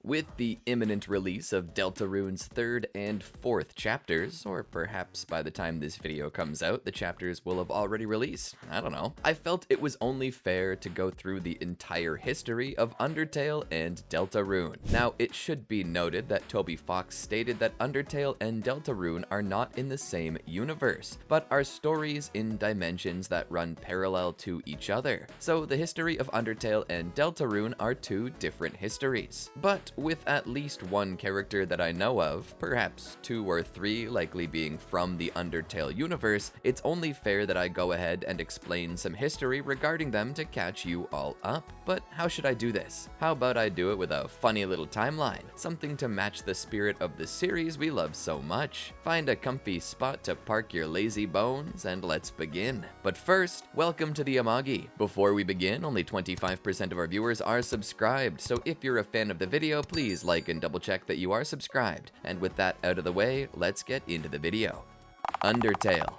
With the imminent release of Deltarune's 3rd and 4th chapters, or perhaps by the time this video comes out, the chapters will have already released, I don't know, I felt it was only fair to go through the entire history of Undertale and Deltarune. Now, it should be noted that Toby Fox stated that Undertale and Deltarune are not in the same universe, but are stories in dimensions that run parallel to each other. So the history of Undertale and Deltarune are two different histories. But with at least one character that I know of, perhaps 2 or 3 likely being from the Undertale universe, it's only fair that I go ahead and explain some history regarding them to catch you all up. But how should I do this? How about I do it with a funny little timeline, something to match the spirit of the series we love so much. Find a comfy spot to park your lazy bones and let's begin. But first, welcome to the Amagi. Before we begin, only 25% of our viewers are subscribed, so if you're a fan of the video, please like and double check that you are subscribed. And with that out of the way, let's get into the video. Undertale.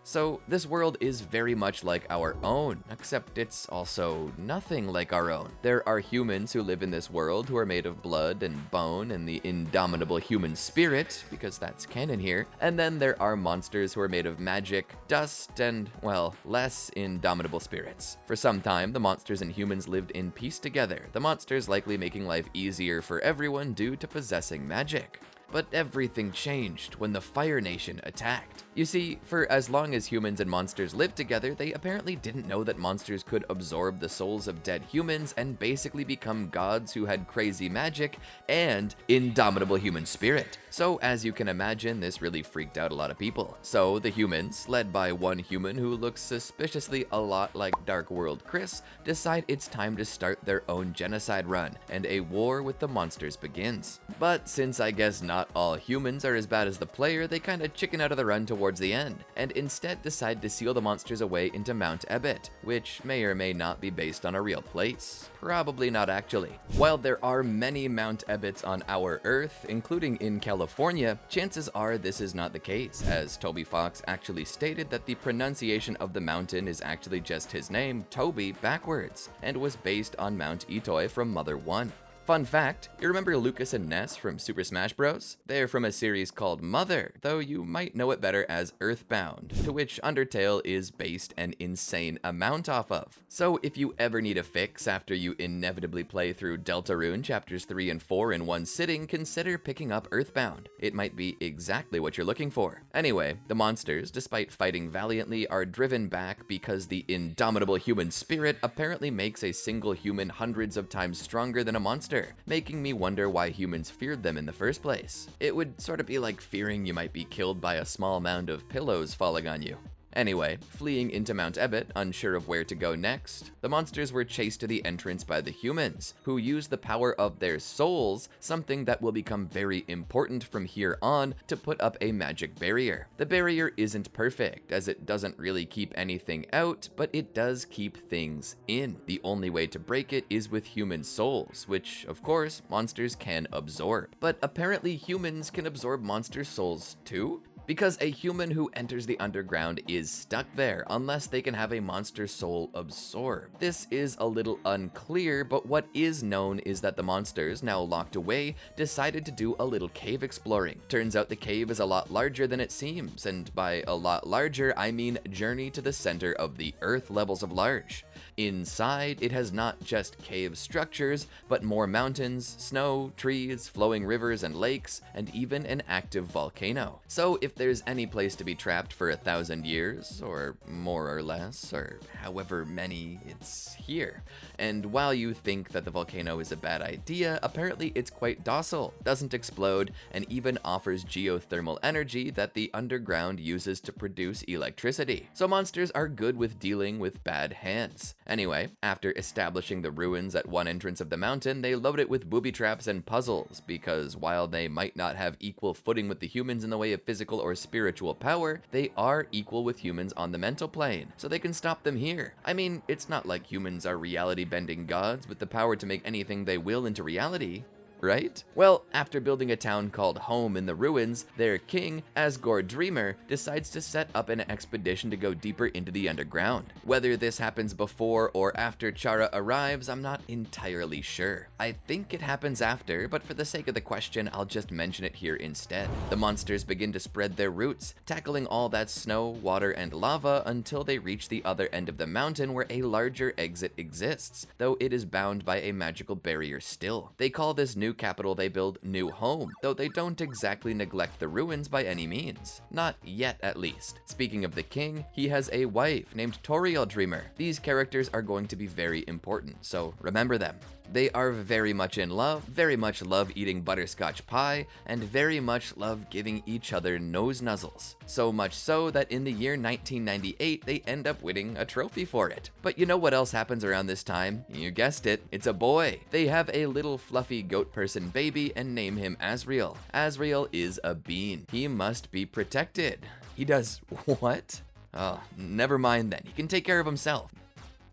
So, this world is very much like our own, except it's also nothing like our own. There are humans who live in this world who are made of blood and bone and the indomitable human spirit, because that's canon here, and then there are monsters who are made of magic, dust, and, well, less indomitable spirits. For some time, the monsters and humans lived in peace together, the monsters likely making life easier for everyone due to possessing magic. But everything changed when the Fire Nation attacked. You see, for as long as humans and monsters lived together, they apparently didn't know that monsters could absorb the souls of dead humans and basically become gods who had crazy magic and indomitable human spirit. So as you can imagine, this really freaked out a lot of people. So the humans, led by one human who looks suspiciously a lot like Dark World Chris, decide it's time to start their own genocide run, and a war with the monsters begins. But since I guess not all humans are as bad as the player, they kinda chicken out of the run towards the end, and instead decide to seal the monsters away into Mount Ebit, which may or may not be based on a real place. Probably not actually. While there are many Mount Ebits on our Earth, including in California, chances are this is not the case, as Toby Fox actually stated that the pronunciation of the mountain is actually just his name, Toby, backwards, and was based on Mount Itoi from Mother 1. Fun fact, you remember Lucas and Ness from Super Smash Bros? They're from a series called Mother, though you might know it better as Earthbound, to which Undertale is based an insane amount off of. So if you ever need a fix after you inevitably play through Deltarune chapters 3 and 4 in one sitting, consider picking up Earthbound. It might be exactly what you're looking for. Anyway, the monsters, despite fighting valiantly, are driven back because the indomitable human spirit apparently makes a single human hundreds of times stronger than a monster, making me wonder why humans feared them in the first place. It would sort of be like fearing you might be killed by a small mound of pillows falling on you. Anyway, fleeing into Mount Ebit, unsure of where to go next, the monsters were chased to the entrance by the humans, who used the power of their souls, something that will become very important from here on, to put up a magic barrier. The barrier isn't perfect, as it doesn't really keep anything out, but it does keep things in. The only way to break it is with human souls, which, of course, monsters can absorb. But apparently humans can absorb monster souls too? Because a human who enters the underground is stuck there unless they can have a monster soul absorbed. This is a little unclear, but what is known is that the monsters, now locked away, decided to do a little cave exploring. Turns out the cave is a lot larger than it seems, and by a lot larger, I mean journey to the center of the earth levels of large. Inside, it has not just cave structures, but more mountains, snow, trees, flowing rivers and lakes, and even an active volcano. So if there's any place to be trapped for 1,000 years, or more or less, or however many, it's here. And while you think that the volcano is a bad idea, apparently it's quite docile, doesn't explode, and even offers geothermal energy that the underground uses to produce electricity. So monsters are good with dealing with bad hands. Anyway, after establishing the ruins at one entrance of the mountain, they load it with booby traps and puzzles, because while they might not have equal footing with the humans in the way of physical or spiritual power, they are equal with humans on the mental plane, so they can stop them here. I mean, it's not like humans are reality-bending gods with the power to make anything they will into reality. right? Well, after building a town called Home in the ruins, their king, Asgore Dreamer, decides to set up an expedition to go deeper into the underground. Whether this happens before or after Chara arrives, I'm not entirely sure. I think it happens after, but for the sake of the question, I'll just mention it here instead. The monsters begin to spread their roots, tackling all that snow, water, and lava until they reach the other end of the mountain where a larger exit exists, though it is bound by a magical barrier still. They call this new capital they build New Home, though they don't exactly neglect the ruins by any means. Not yet, at least. Speaking of the king, he has a wife named Toriel Dreamer. These characters are going to be very important, so remember them. They are very much in love, very much love eating butterscotch pie, and very much love giving each other nose nuzzles. So much so that in the year 1998, they end up winning a trophy for it. But you know what else happens around this time? You guessed it, it's a boy. They have a little fluffy goat person baby and name him Asriel. Asriel is a bean. He must be protected. He does what? Oh, never mind then. He can take care of himself.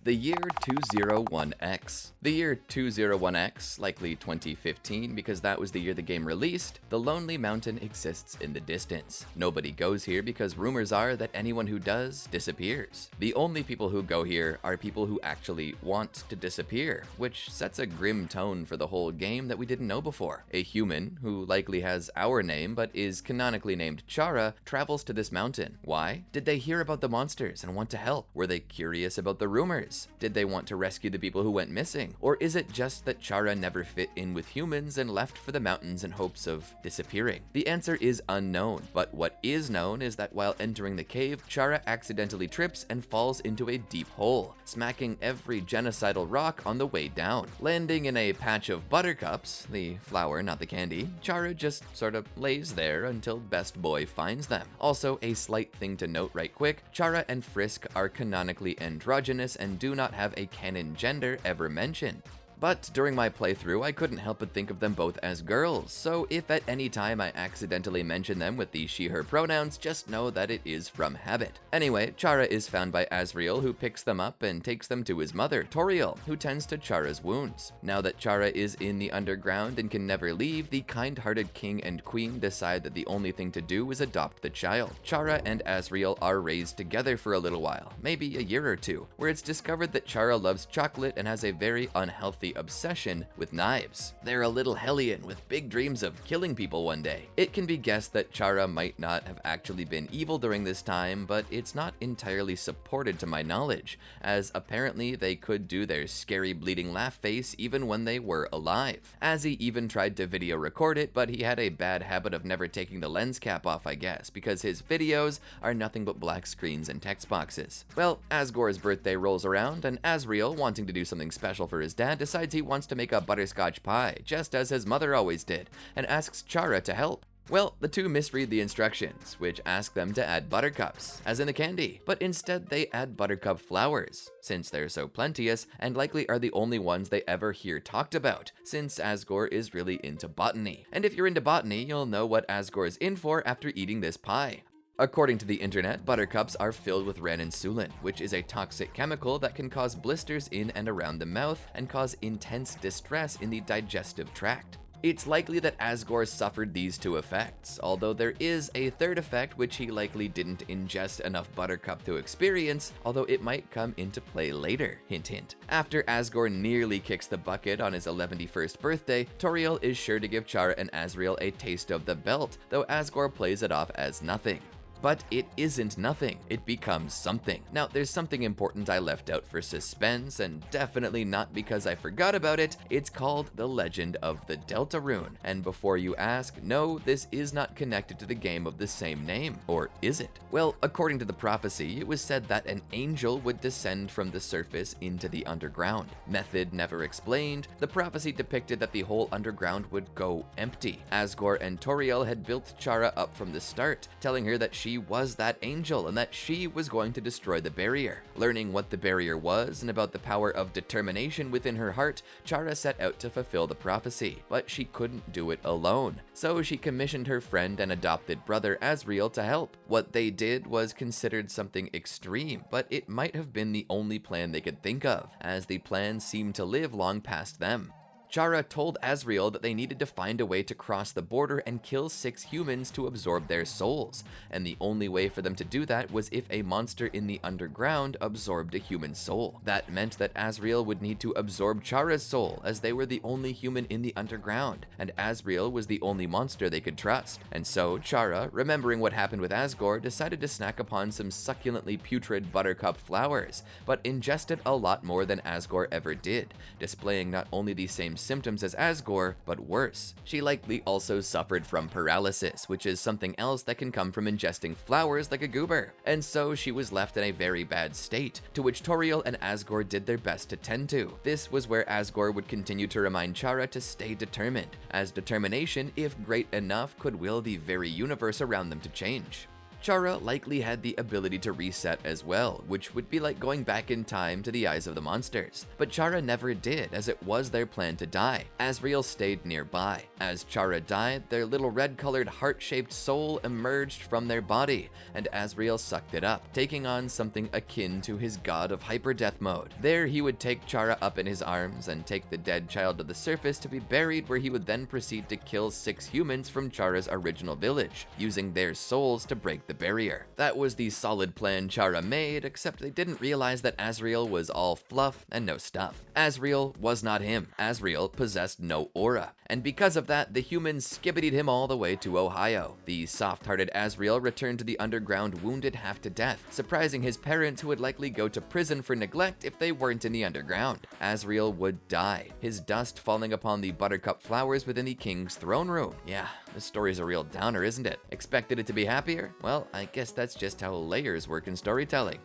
The year 201X. The year 201X, likely 2015 because that was the year the game released, the Lonely Mountain exists in the distance. Nobody goes here because rumors are that anyone who does disappears. The only people who go here are people who actually want to disappear, which sets a grim tone for the whole game that we didn't know before. A human, who likely has our name but is canonically named Chara, travels to this mountain. Why? Did they hear about the monsters and want to help? Were they curious about the rumors? Did they want to rescue the people who went missing? Or is it just that Chara never fit in with humans and left for the mountains in hopes of disappearing? The answer is unknown, but what is known is that while entering the cave, Chara accidentally trips and falls into a deep hole, smacking every genocidal rock on the way down. Landing in a patch of buttercups, the flower, not the candy, Chara just sort of lays there until Best Boy finds them. Also, a slight thing to note right quick, Chara and Frisk are canonically androgynous and do not have a canon gender ever mentioned. But during my playthrough, I couldn't help but think of them both as girls, so if at any time I accidentally mention them with the she/her pronouns, just know that it is from habit. Anyway, Chara is found by Asriel, who picks them up and takes them to his mother, Toriel, who tends to Chara's wounds. Now that Chara is in the underground and can never leave, the kind-hearted king and queen decide that the only thing to do is adopt the child. Chara and Asriel are raised together for a little while, maybe a year or two, where it's discovered that Chara loves chocolate and has a very unhealthy obsession with knives. They're a little hellion with big dreams of killing people one day. It can be guessed that Chara might not have actually been evil during this time, but it's not entirely supported to my knowledge, as apparently they could do their scary bleeding laugh face even when they were alive. Azzy even tried to video record it, but he had a bad habit of never taking the lens cap off, I guess, because his videos are nothing but black screens and text boxes. Well, Asgore's birthday rolls around, and Asriel, wanting to do something special for his dad, decides he wants to make a butterscotch pie, just as his mother always did, and asks Chara to help. Well, the two misread the instructions, which ask them to add buttercups, as in the candy, but instead they add buttercup flowers, since they're so plenteous and likely are the only ones they ever hear talked about, since Asgore is really into botany. And if you're into botany, you'll know what Asgore is in for after eating this pie. According to the internet, buttercups are filled with ranitsulin, which is a toxic chemical that can cause blisters in and around the mouth and cause intense distress in the digestive tract. It's likely that Asgore suffered these two effects, although there is a third effect which he likely didn't ingest enough buttercup to experience, although it might come into play later, hint hint. After Asgore nearly kicks the bucket on his 11th birthday, Toriel is sure to give Chara and Asriel a taste of the belt, though Asgore plays it off as nothing. But it isn't nothing, it becomes something. Now, there's something important I left out for suspense, and definitely not because I forgot about it. It's called The Legend of the Deltarune. And before you ask, no, this is not connected to the game of the same name. Or is it? Well, according to the prophecy, it was said that an angel would descend from the surface into the underground. Method never explained. The prophecy depicted that the whole underground would go empty. Asgore and Toriel had built Chara up from the start, telling her that she was that angel and that she was going to destroy the barrier. Learning what the barrier was and about the power of determination within her heart, Chara set out to fulfill the prophecy, but she couldn't do it alone. So she commissioned her friend and adopted brother Asriel to help. What they did was considered something extreme, but it might have been the only plan they could think of, as the plan seemed to live long past them. Chara told Asriel that they needed to find a way to cross the border and kill 6 humans to absorb their souls, and the only way for them to do that was if a monster in the underground absorbed a human soul. That meant that Asriel would need to absorb Chara's soul, as they were the only human in the underground, and Asriel was the only monster they could trust. And so Chara, remembering what happened with Asgore, decided to snack upon some succulently putrid buttercup flowers, but ingested a lot more than Asgore ever did, displaying not only the same symptoms as Asgore, but worse. She likely also suffered from paralysis, which is something else that can come from ingesting flowers like a goober, and so she was left in a very bad state, to which Toriel and Asgore did their best to tend to. This was where Asgore would continue to remind Chara to stay determined, as determination, if great enough, could will the very universe around them to change. Chara likely had the ability to reset as well, which would be like going back in time to the eyes of the monsters. But Chara never did, as it was their plan to die. Asriel stayed nearby. As Chara died, their little red-colored heart-shaped soul emerged from their body, and Asriel sucked it up, taking on something akin to his god of hyperdeath mode. There he would take Chara up in his arms and take the dead child to the surface to be buried, where he would then proceed to kill 6 humans from Chara's original village, using their souls to break the barrier. That was the solid plan Chara made, except they didn't realize that Asriel was all fluff and no stuff. Asriel was not him. Asriel possessed no aura, and because of that, the humans skibbitied him all the way to Ohio. The soft-hearted Asriel returned to the underground wounded half to death, surprising his parents, who would likely go to prison for neglect if they weren't in the underground. Asriel would die, his dust falling upon the buttercup flowers within the king's throne room. Yeah, this story's a real downer, isn't it? Expected it to be happier? Well, I guess that's just how layers work in storytelling.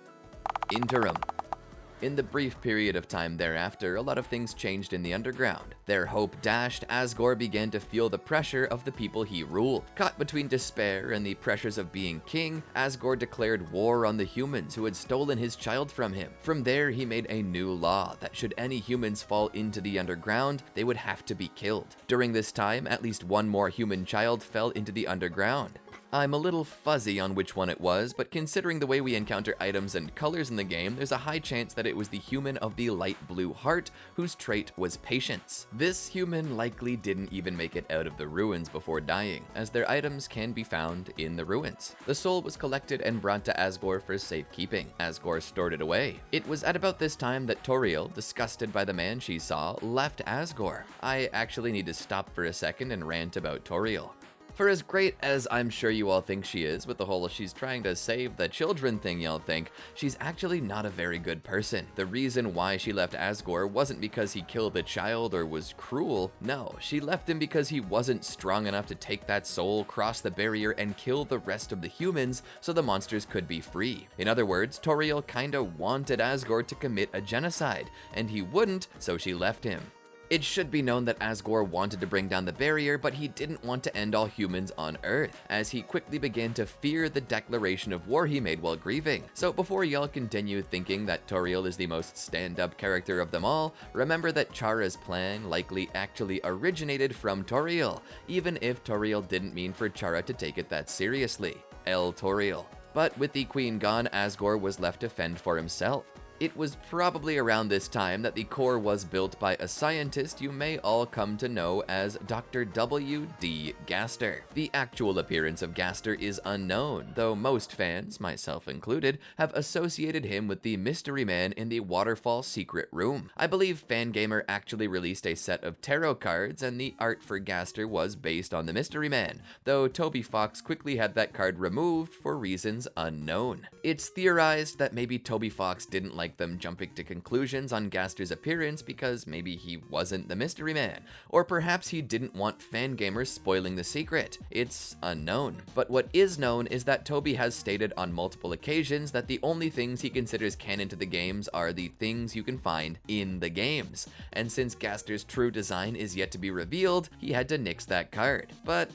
Interim. In the brief period of time thereafter, a lot of things changed in the underground. Their hope dashed, Asgore began to feel the pressure of the people he ruled. Caught between despair and the pressures of being king, Asgore declared war on the humans who had stolen his child from him. From there, he made a new law that should any humans fall into the underground, they would have to be killed. During this time, at least one more human child fell into the underground. I'm a little fuzzy on which one it was, but considering the way we encounter items and colors in the game, there's a high chance that it was the human of the light blue heart, whose trait was patience. This human likely didn't even make it out of the ruins before dying, as their items can be found in the ruins. The soul was collected and brought to Asgore for safekeeping. Asgore stored it away. It was at about this time that Toriel, disgusted by the man she saw, left Asgore. I actually need to stop for a second and rant about Toriel. For as great as I'm sure you all think she is with the whole she's trying to save the children thing y'all think, she's actually not a very good person. The reason why she left Asgore wasn't because he killed a child or was cruel. No, she left him because he wasn't strong enough to take that soul, cross the barrier, and kill the rest of the humans so the monsters could be free. In other words, Toriel kinda wanted Asgore to commit a genocide, and he wouldn't, so she left him. It should be known that Asgore wanted to bring down the barrier, but he didn't want to end all humans on Earth, as he quickly began to fear the declaration of war he made while grieving. So before y'all continue thinking that Toriel is the most stand-up character of them all, remember that Chara's plan likely actually originated from Toriel, even if Toriel didn't mean for Chara to take it that seriously. El Toriel. But with the queen gone, Asgore was left to fend for himself. It was probably around this time that the core was built by a scientist you may all come to know as Dr. W.D. Gaster. The actual appearance of Gaster is unknown, though most fans, myself included, have associated him with the mystery man in the Waterfall Secret Room. I believe Fangamer actually released a set of tarot cards, and the art for Gaster was based on the mystery man, though Toby Fox quickly had that card removed for reasons unknown. It's theorized that maybe Toby Fox didn't like them jumping to conclusions on Gaster's appearance because maybe he wasn't the mystery man, or perhaps he didn't want fangamers spoiling the secret. It's unknown. But what is known is that Toby has stated on multiple occasions that the only things he considers canon to the games are the things you can find in the games. And since Gaster's true design is yet to be revealed, he had to nix that card. But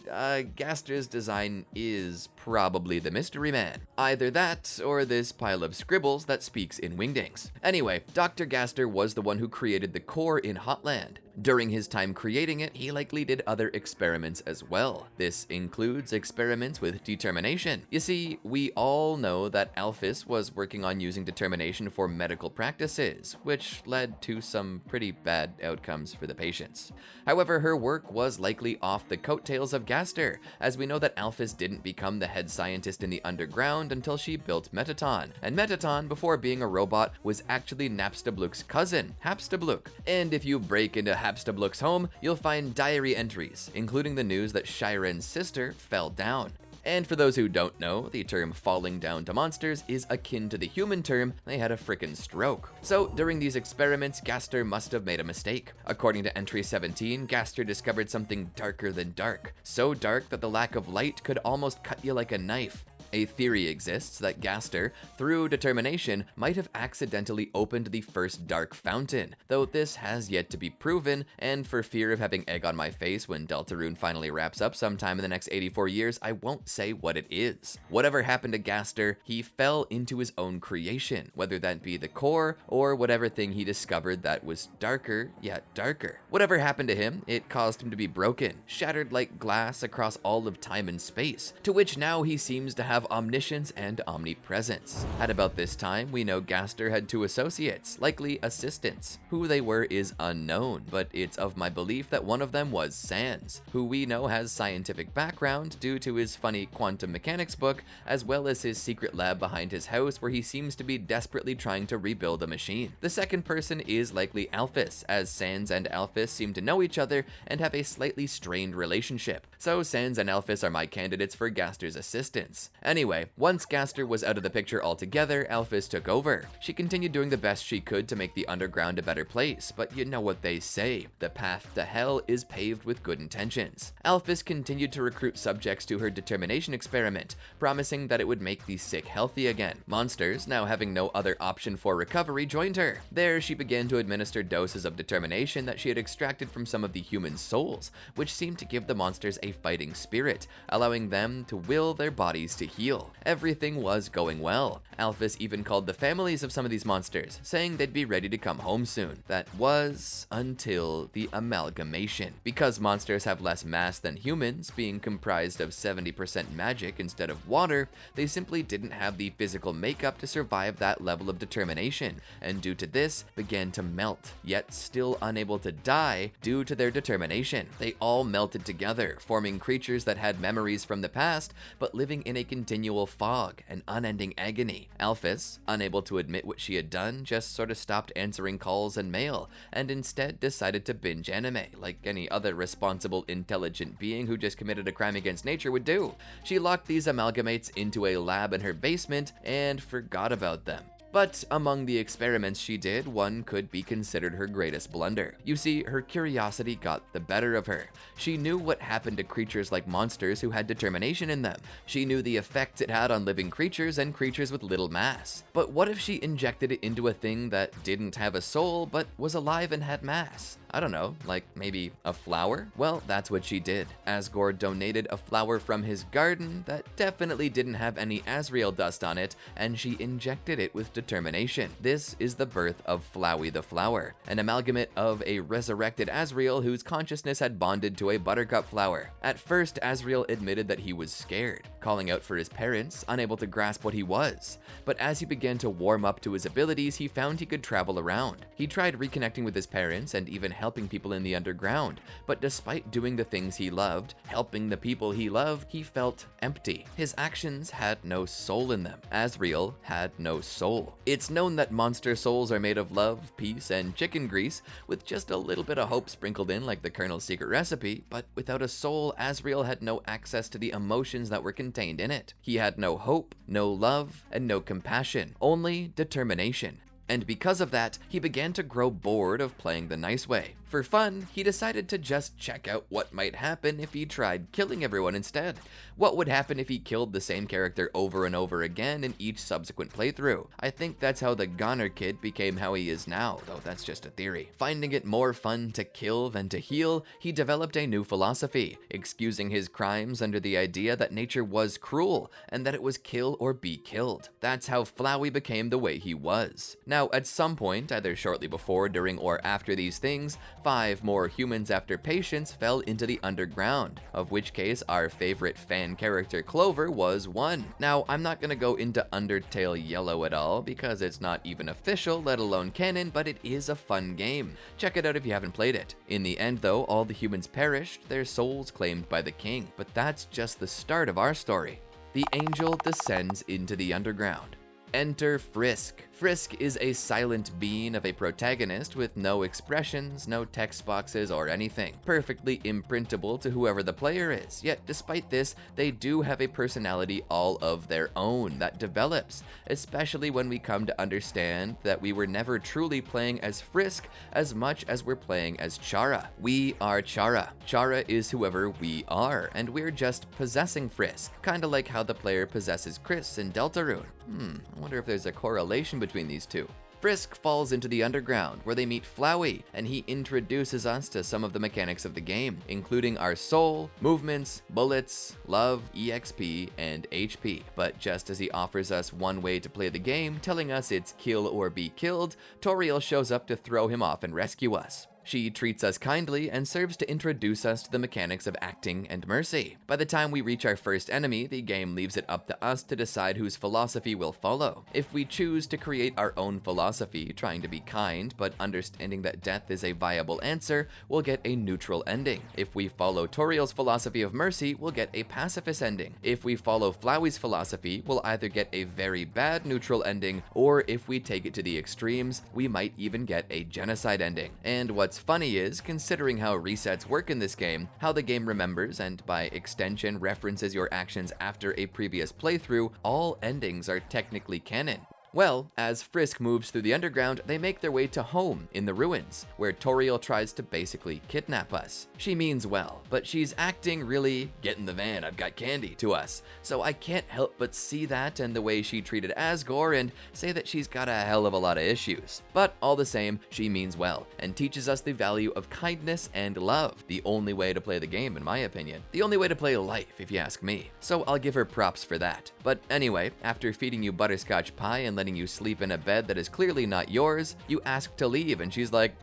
Gaster's design is probably the mystery man. Either that, or this pile of scribbles that speaks in Wingdings. Anyway, Dr. Gaster was the one who created the core in Hotland. During his time creating it, he likely did other experiments as well. This includes experiments with determination. You see, we all know that Alphys was working on using determination for medical practices, which led to some pretty bad outcomes for the patients. However, her work was likely off the coattails of Gaster, as we know that Alphys didn't become the head scientist in the underground until she built Metaton. And Metaton, before being a robot, was actually Napstablook's cousin, Hapstablook. And if you break into Hapstablook's home, you'll find diary entries, including the news that Shiren's sister fell down. And for those who don't know, the term falling down to monsters is akin to the human term, they had a frickin' stroke. So during these experiments, Gaster must have made a mistake. According to entry 17, Gaster discovered something darker than dark. So dark that the lack of light could almost cut you like a knife. A theory exists that Gaster, through determination, might have accidentally opened the first dark fountain, though this has yet to be proven, and for fear of having egg on my face when Deltarune finally wraps up sometime in the next 84 years, I won't say what it is. Whatever happened to Gaster, he fell into his own creation, whether that be the core, or whatever thing he discovered that was darker, yet darker. Whatever happened to him, it caused him to be broken, shattered like glass across all of time and space, to which now he seems to have omniscience and omnipresence. At about this time, we know Gaster had two associates, likely assistants. Who they were is unknown, but it's of my belief that one of them was Sans, who we know has scientific background due to his funny quantum mechanics book, as well as his secret lab behind his house where he seems to be desperately trying to rebuild a machine. The second person is likely Alphys, as Sans and Alphys seem to know each other and have a slightly strained relationship. So Sans and Alphys are my candidates for Gaster's assistants. Anyway, once Gaster was out of the picture altogether, Alphys took over. She continued doing the best she could to make the underground a better place, but you know what they say, the path to hell is paved with good intentions. Alphys continued to recruit subjects to her determination experiment, promising that it would make the sick healthy again. Monsters, now having no other option for recovery, joined her. There, she began to administer doses of determination that she had extracted from some of the human souls, which seemed to give the monsters a fighting spirit, allowing them to will their bodies to heal. Everything was going well. Alphys even called the families of some of these monsters, saying they'd be ready to come home soon. That was until the amalgamation. Because monsters have less mass than humans, being comprised of 70% magic instead of water, they simply didn't have the physical makeup to survive that level of determination, and due to this, began to melt, yet still unable to die due to their determination. They all melted together, forming creatures that had memories from the past, but living in a continual fog and unending agony. Alphys, unable to admit what she had done, just sort of stopped answering calls and mail, and instead decided to binge anime, like any other responsible, intelligent being who just committed a crime against nature would do. She locked these amalgamates into a lab in her basement and forgot about them. But among the experiments she did, one could be considered her greatest blunder. You see, her curiosity got the better of her. She knew what happened to creatures like monsters who had determination in them. She knew the effects it had on living creatures and creatures with little mass. But what if she injected it into a thing that didn't have a soul but was alive and had mass? I don't know, like maybe a flower? Well, that's what she did. Asgore donated a flower from his garden that definitely didn't have any Azrael dust on it, and she injected it with determination. This is the birth of Flowey the Flower, an amalgamate of a resurrected Azrael whose consciousness had bonded to a buttercup flower. At first, Azrael admitted that he was scared, calling out for his parents, unable to grasp what he was. But as he began to warm up to his abilities, he found he could travel around. He tried reconnecting with his parents and even helping people in the underground, but despite doing the things he loved, helping the people he loved, he felt empty. His actions had no soul in them. Azrael had no soul. It's known that monster souls are made of love, peace, and chicken grease, with just a little bit of hope sprinkled in like the Colonel's secret recipe, but without a soul, Azrael had no access to the emotions that were contained in it. He had no hope, no love, and no compassion, only determination. And because of that, he began to grow bored of playing the nice way. For fun, he decided to just check out what might happen if he tried killing everyone instead. What would happen if he killed the same character over and over again in each subsequent playthrough? I think that's how the Goner Kid became how he is now, though that's just a theory. Finding it more fun to kill than to heal, he developed a new philosophy, excusing his crimes under the idea that nature was cruel and that it was kill or be killed. That's how Flowey became the way he was. Now, at some point, either shortly before, during, or after these things, 5 more humans after Patience fell into the underground, of which case our favorite fan character Clover was one. Now, I'm not gonna go into Undertale Yellow at all because it's not even official, let alone canon, but it is a fun game. Check it out if you haven't played it. In the end though, all the humans perished, their souls claimed by the king. But that's just the start of our story. The angel descends into the underground. Enter Frisk. Frisk is a silent being of a protagonist with no expressions, no text boxes or anything, perfectly imprintable to whoever the player is. Yet despite this, they do have a personality all of their own that develops, especially when we come to understand that we were never truly playing as Frisk as much as we're playing as Chara. We are Chara. Chara is whoever we are, and we're just possessing Frisk, kinda like how the player possesses Chris in Deltarune. I wonder if there's a correlation between these two. Frisk falls into the underground, where they meet Flowey, and he introduces us to some of the mechanics of the game, including our soul, movements, bullets, love, EXP, and HP. But just as he offers us one way to play the game, telling us it's kill or be killed, Toriel shows up to throw him off and rescue us. She treats us kindly and serves to introduce us to the mechanics of acting and mercy. By the time we reach our first enemy, the game leaves it up to us to decide whose philosophy we'll follow. If we choose to create our own philosophy, trying to be kind, but understanding that death is a viable answer, we'll get a neutral ending. If we follow Toriel's philosophy of mercy, we'll get a pacifist ending. If we follow Flowey's philosophy, we'll either get a very bad neutral ending, or if we take it to the extremes, we might even get a genocide ending. And what's funny is, considering how resets work in this game, how the game remembers and by extension references your actions after a previous playthrough, all endings are technically canon. Well, as Frisk moves through the underground, they make their way to home in the ruins, where Toriel tries to basically kidnap us. She means well, but she's acting really get in the van, I've got candy to us. So I can't help but see that and the way she treated Asgore and say that she's got a hell of a lot of issues. But all the same, she means well and teaches us the value of kindness and love. The only way to play the game, in my opinion. The only way to play life, if you ask me. So I'll give her props for that. But anyway, after feeding you butterscotch pie and letting you sleep in a bed that is clearly not yours, you ask to leave and she's like,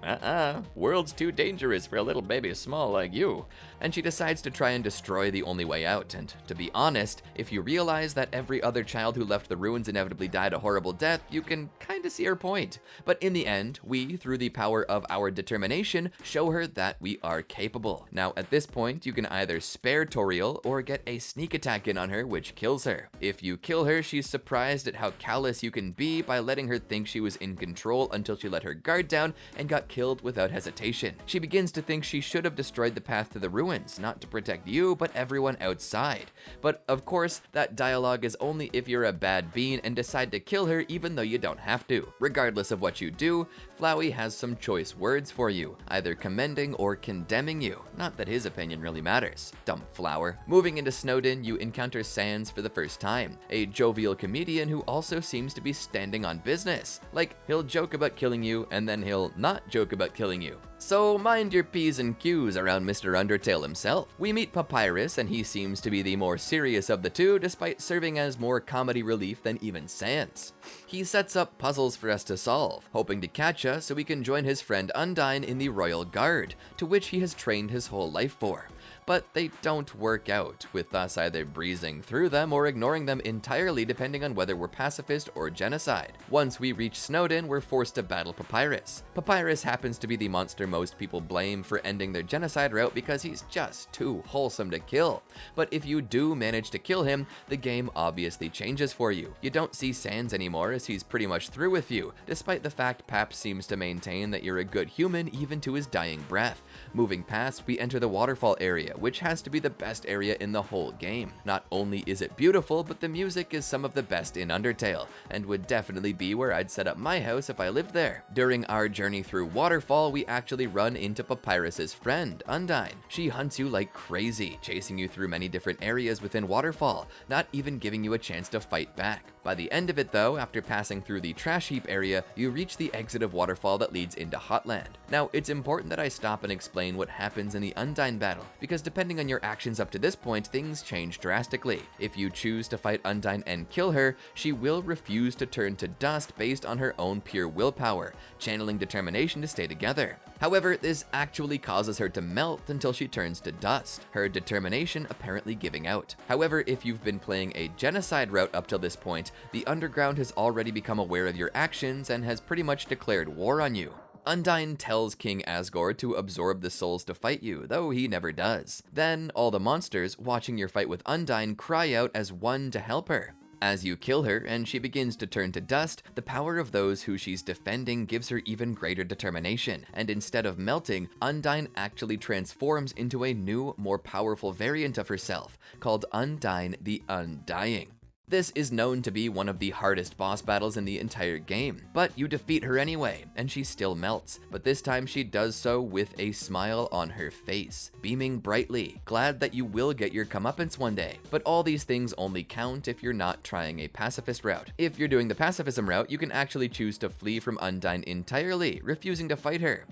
world's too dangerous for a little baby small like you. And she decides to try and destroy the only way out. And to be honest, if you realize that every other child who left the ruins inevitably died a horrible death, you can kinda see her point. But in the end, we, through the power of our determination, show her that we are capable. Now at this point, you can either spare Toriel or get a sneak attack in on her, which kills her. If you kill her, she's surprised at how callous you can be by letting her think she was in control until she let her guard down and got killed without hesitation. She begins to think she should have destroyed the path to the ruins, not to protect you, but everyone outside. But of course, that dialogue is only if you're a bad bean and decide to kill her even though you don't have to. Regardless of what you do, Flowey has some choice words for you, either commending or condemning you. Not that his opinion really matters. Dumb flower. Moving into Snowdin, you encounter Sans for the first time, a jovial comedian who also seems to be standing on business. Like, he'll joke about killing you, and then he'll not joke about killing you. So mind your P's and Q's around Mr. Undertale himself. We meet Papyrus, and he seems to be the more serious of the two, despite serving as more comedy relief than even Sans. He sets up puzzles for us to solve, hoping to catch us so we can join his friend Undyne in the Royal Guard, to which he has trained his whole life for. But they don't work out, with us either breezing through them or ignoring them entirely depending on whether we're pacifist or genocide. Once we reach Snowdin, we're forced to battle Papyrus. Papyrus happens to be the monster most people blame for ending their genocide route because he's just too wholesome to kill. But if you do manage to kill him, the game obviously changes for you. You don't see Sans anymore as he's pretty much through with you, despite the fact Pap seems to maintain that you're a good human even to his dying breath. Moving past, we enter the waterfall area, which has to be the best area in the whole game. Not only is it beautiful, but the music is some of the best in Undertale, and would definitely be where I'd set up my house if I lived there. During our journey through Waterfall, we actually run into Papyrus's friend, Undyne. She hunts you like crazy, chasing you through many different areas within Waterfall, not even giving you a chance to fight back. By the end of it though, after passing through the trash heap area, you reach the exit of Waterfall that leads into Hotland. Now, it's important that I stop and explain what happens in the Undyne battle, because depending on your actions up to this point, things change drastically. If you choose to fight Undyne and kill her, she will refuse to turn to dust based on her own pure willpower, channeling determination to stay together. However, this actually causes her to melt until she turns to dust, her determination apparently giving out. However, if you've been playing a genocide route up till this point, the Underground has already become aware of your actions and has pretty much declared war on you. Undyne tells King Asgore to absorb the souls to fight you, though he never does. Then, all the monsters watching your fight with Undyne cry out as one to help her. As you kill her and she begins to turn to dust, the power of those who she's defending gives her even greater determination, and instead of melting, Undyne actually transforms into a new, more powerful variant of herself, called Undyne the Undying. This is known to be one of the hardest boss battles in the entire game, but you defeat her anyway, and she still melts, but this time she does so with a smile on her face, beaming brightly, glad that you will get your comeuppance one day. But all these things only count if you're not trying a pacifist route. If you're doing the pacifism route, you can actually choose to flee from Undyne entirely, refusing to fight her.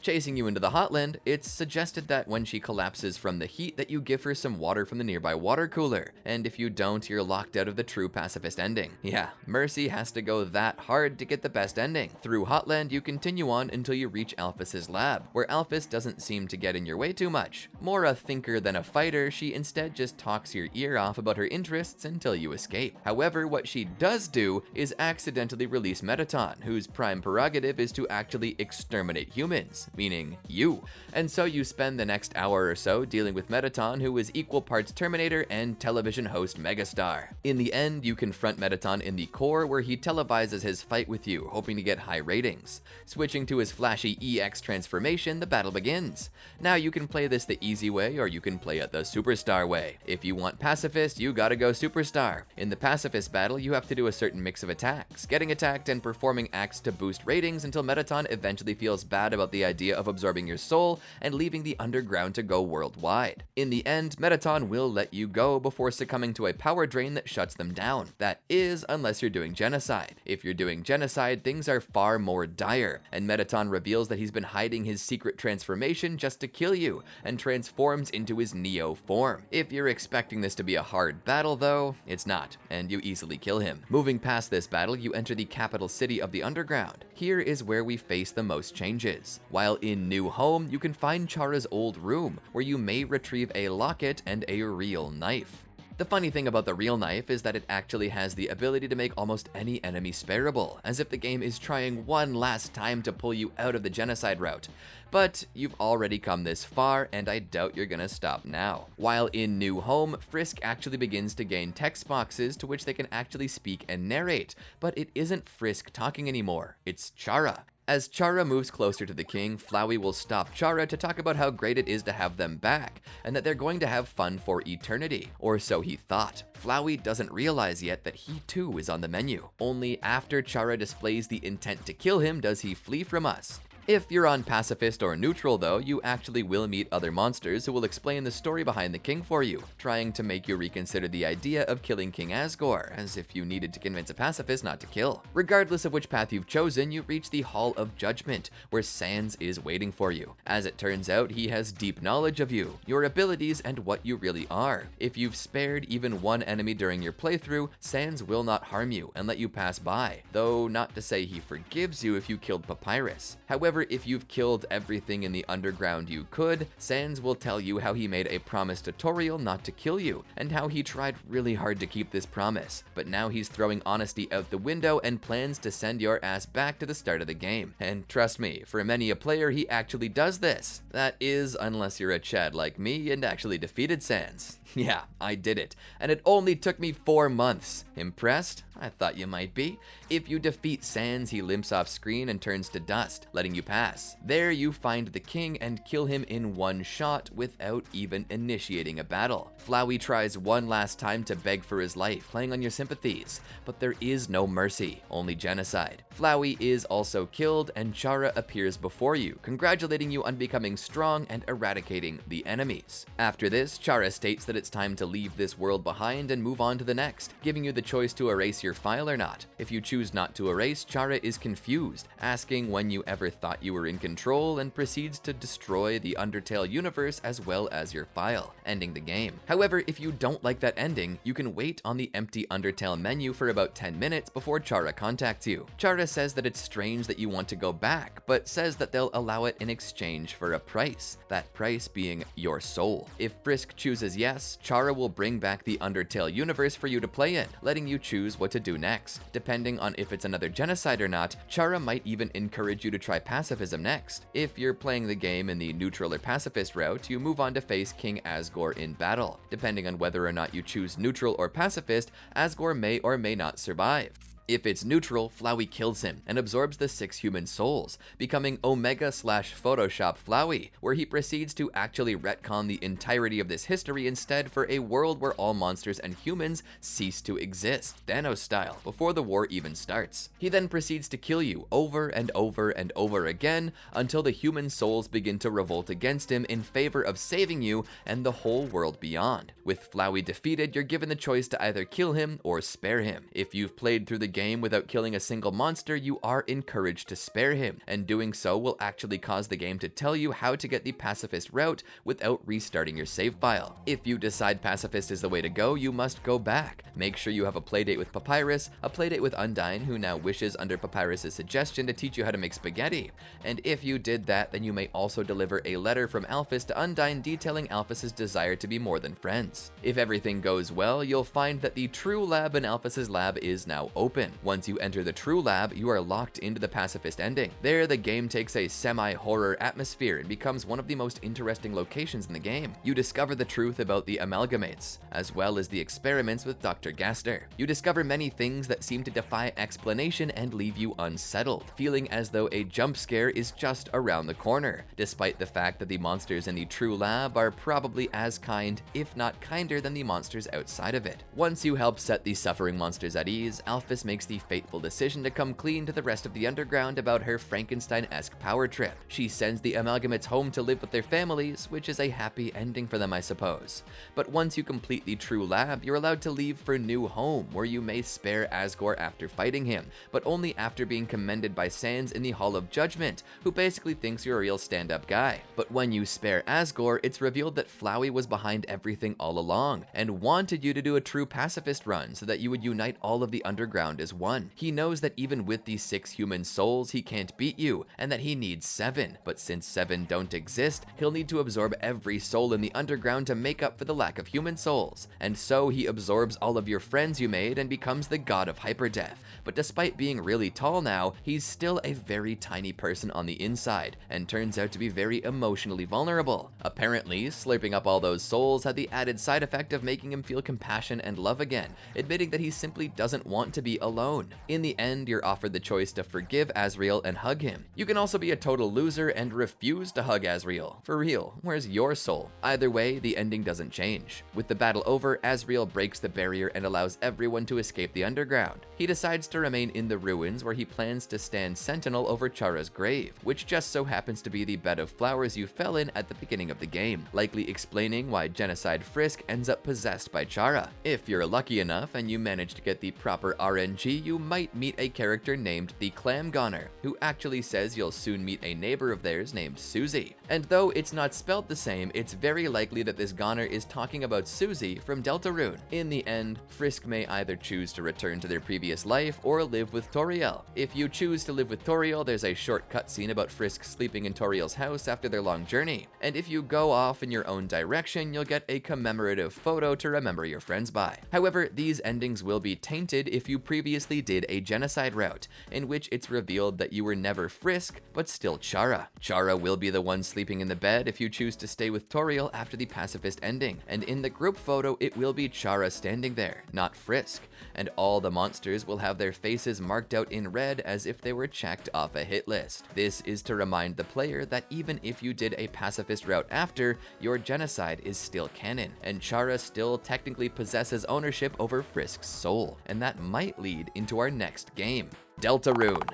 Chasing you into the Hotland, it's suggested that when she collapses from the heat that you give her some water from the nearby water cooler, and if you don't, you're locked out of the true pacifist ending. Yeah, Mercy has to go that hard to get the best ending. Through Hotland, you continue on until you reach Alphys's lab, where Alphys doesn't seem to get in your way too much. More a thinker than a fighter, she instead just talks your ear off about her interests until you escape. However, what she does do is accidentally release Metaton, whose prime prerogative is to actually exterminate humans, meaning you. And so you spend the next hour or so dealing with Metaton, who is equal parts Terminator and television host megastar. In the end, you confront Metaton in the core, where he televises his fight with you, hoping to get high ratings. Switching to his flashy EX transformation, the battle begins. Now you can play this the easy way, or you can play it the superstar way. If you want pacifist, you gotta go superstar. In the pacifist battle, you have to do a certain mix of attacks, getting attacked and performing acts to boost ratings until Metaton eventually feels bad about the idea of absorbing your soul and leaving the Underground to go worldwide. In the end, Metaton will let you go before succumbing to a power drain that shuts them down. That is, unless you're doing genocide. If you're doing genocide, things are far more dire, and Metaton reveals that he's been hiding his secret transformation just to kill you, and transforms into his Neo form. If you're expecting this to be a hard battle though, it's not, and you easily kill him. Moving past this battle, you enter the capital city of the Underground. Here is where we face the most changes. While in New Home, you can find Chara's old room, where you may retrieve a locket and a real knife. The funny thing about the real knife is that it actually has the ability to make almost any enemy spareable, as if the game is trying one last time to pull you out of the genocide route. But you've already come this far, and I doubt you're gonna stop now. While in New Home, Frisk actually begins to gain text boxes to which they can actually speak and narrate, but it isn't Frisk talking anymore, it's Chara. As Chara moves closer to the king, Flowey will stop Chara to talk about how great it is to have them back, and that they're going to have fun for eternity, or so he thought. Flowey doesn't realize yet that he too is on the menu. Only after Chara displays the intent to kill him does he flee from us. If you're on pacifist or neutral though, you actually will meet other monsters who will explain the story behind the king for you, trying to make you reconsider the idea of killing King Asgore, as if you needed to convince a pacifist not to kill. Regardless of which path you've chosen, you reach the Hall of Judgment, where Sans is waiting for you. As it turns out, he has deep knowledge of you, your abilities, and what you really are. If you've spared even one enemy during your playthrough, Sans will not harm you and let you pass by, though not to say he forgives you if you killed Papyrus. However, if you've killed everything in the Underground you could, Sans will tell you how he made a promise to Toriel not to kill you, and how he tried really hard to keep this promise, but now he's throwing honesty out the window and plans to send your ass back to the start of the game. And trust me, for many a player, he actually does this. That is, unless you're a Chad like me and actually defeated Sans. Yeah, I did it, and it only took me 4 months. Impressed? I thought you might be. If you defeat Sans, he limps off screen and turns to dust, letting you pass. There you find the king and kill him in one shot without even initiating a battle. Flowey tries one last time to beg for his life, playing on your sympathies, but there is no mercy, only genocide. Flowey is also killed, and Chara appears before you, congratulating you on becoming strong and eradicating the enemies. After this, Chara states that it's time to leave this world behind and move on to the next, giving you the choice to erase your file or not. If you choose not to erase, Chara is confused, asking when you ever thought thought you were in control and proceeds to destroy the Undertale universe as well as your file, ending the game. However, if you don't like that ending, you can wait on the empty Undertale menu for about 10 minutes before Chara contacts you. Chara says that it's strange that you want to go back, but says that they'll allow it in exchange for a price, that price being your soul. If Frisk chooses yes, Chara will bring back the Undertale universe for you to play in, letting you choose what to do next. Depending on if it's another genocide or not, Chara might even encourage you to try pacifism next. If you're playing the game in the neutral or pacifist route, you move on to face King Asgore in battle. Depending on whether or not you choose neutral or pacifist, Asgore may or may not survive. If it's neutral, Flowey kills him and absorbs the 6 human souls, becoming Omega/Photoshop Flowey, where he proceeds to actually retcon the entirety of this history instead for a world where all monsters and humans cease to exist, Thanos style, before the war even starts. He then proceeds to kill you over and over and over again until the human souls begin to revolt against him in favor of saving you and the whole world beyond. With Flowey defeated, you're given the choice to either kill him or spare him. If you've played through the game without killing a single monster, you are encouraged to spare him, and doing so will actually cause the game to tell you how to get the pacifist route without restarting your save file. If you decide pacifist is the way to go, you must go back. Make sure you have a playdate with Papyrus, a playdate with Undyne, who now wishes under Papyrus's suggestion to teach you how to make spaghetti. And if you did that, then you may also deliver a letter from Alphys to Undyne detailing Alphys's desire to be more than friends. If everything goes well, you'll find that the true lab in Alphys's lab is now open. Once you enter the true lab, you are locked into the pacifist ending. There, the game takes a semi-horror atmosphere and becomes one of the most interesting locations in the game. You discover the truth about the amalgamates, as well as the experiments with Dr. Gaster. You discover many things that seem to defy explanation and leave you unsettled, feeling as though a jump scare is just around the corner, despite the fact that the monsters in the true lab are probably as kind, if not kinder, than the monsters outside of it. Once you help set the suffering monsters at ease, Alphys makes the fateful decision to come clean to the rest of the underground about her Frankenstein-esque power trip. She sends the amalgamates home to live with their families, which is a happy ending for them, I suppose. But once you complete the true lab, you're allowed to leave for New Home, where you may spare Asgore after fighting him, but only after being commended by Sans in the Hall of Judgment, who basically thinks you're a real stand-up guy. But when you spare Asgore, it's revealed that Flowey was behind everything all along, and wanted you to do a true pacifist run so that you would unite all of the underground as one. He knows that even with the 6 human souls, he can't beat you, and that he needs 7. But since 7 don't exist, he'll need to absorb every soul in the underground to make up for the lack of human souls. And so he absorbs all of your friends you made and becomes the god of hyperdeath. But despite being really tall now, he's still a very tiny person on the inside, and turns out to be very emotionally vulnerable. Apparently, slurping up all those souls had the added side effect of making him feel compassion and love again, admitting that he simply doesn't want to be alone. In the end, you're offered the choice to forgive Asriel and hug him. You can also be a total loser and refuse to hug Asriel. For real, where's your soul? Either way, the ending doesn't change. With the battle over, Asriel breaks the barrier and allows everyone to escape the underground. He decides to remain in the ruins, where he plans to stand sentinel over Chara's grave, which just so happens to be the bed of flowers you fell in at the beginning of the game, likely explaining why Genocide Frisk ends up possessed by Chara. If you're lucky enough and you manage to get the proper RNG, you might meet a character named the Clam Goner, who actually says you'll soon meet a neighbor of theirs named Susie. And though it's not spelled the same, it's very likely that this Goner is talking about Susie from Deltarune. In the end, Frisk may either choose to return to their previous life or live with Toriel. If you choose to live with Toriel, there's a short cutscene about Frisk sleeping in Toriel's house after their long journey. And if you go off in your own direction, you'll get a commemorative photo to remember your friends by. However, these endings will be tainted if you previously did a genocide route, in which it's revealed that you were never Frisk, but still Chara. Chara will be the one sleeping in the bed if you choose to stay with Toriel after the pacifist ending, and in the group photo it will be Chara standing there, not Frisk, and all the monsters will have their faces marked out in red as if they were checked off a hit list. This is to remind the player that even if you did a pacifist route after, your genocide is still canon, and Chara still technically possesses ownership over Frisk's soul, and that might lead into our next game, Deltarune.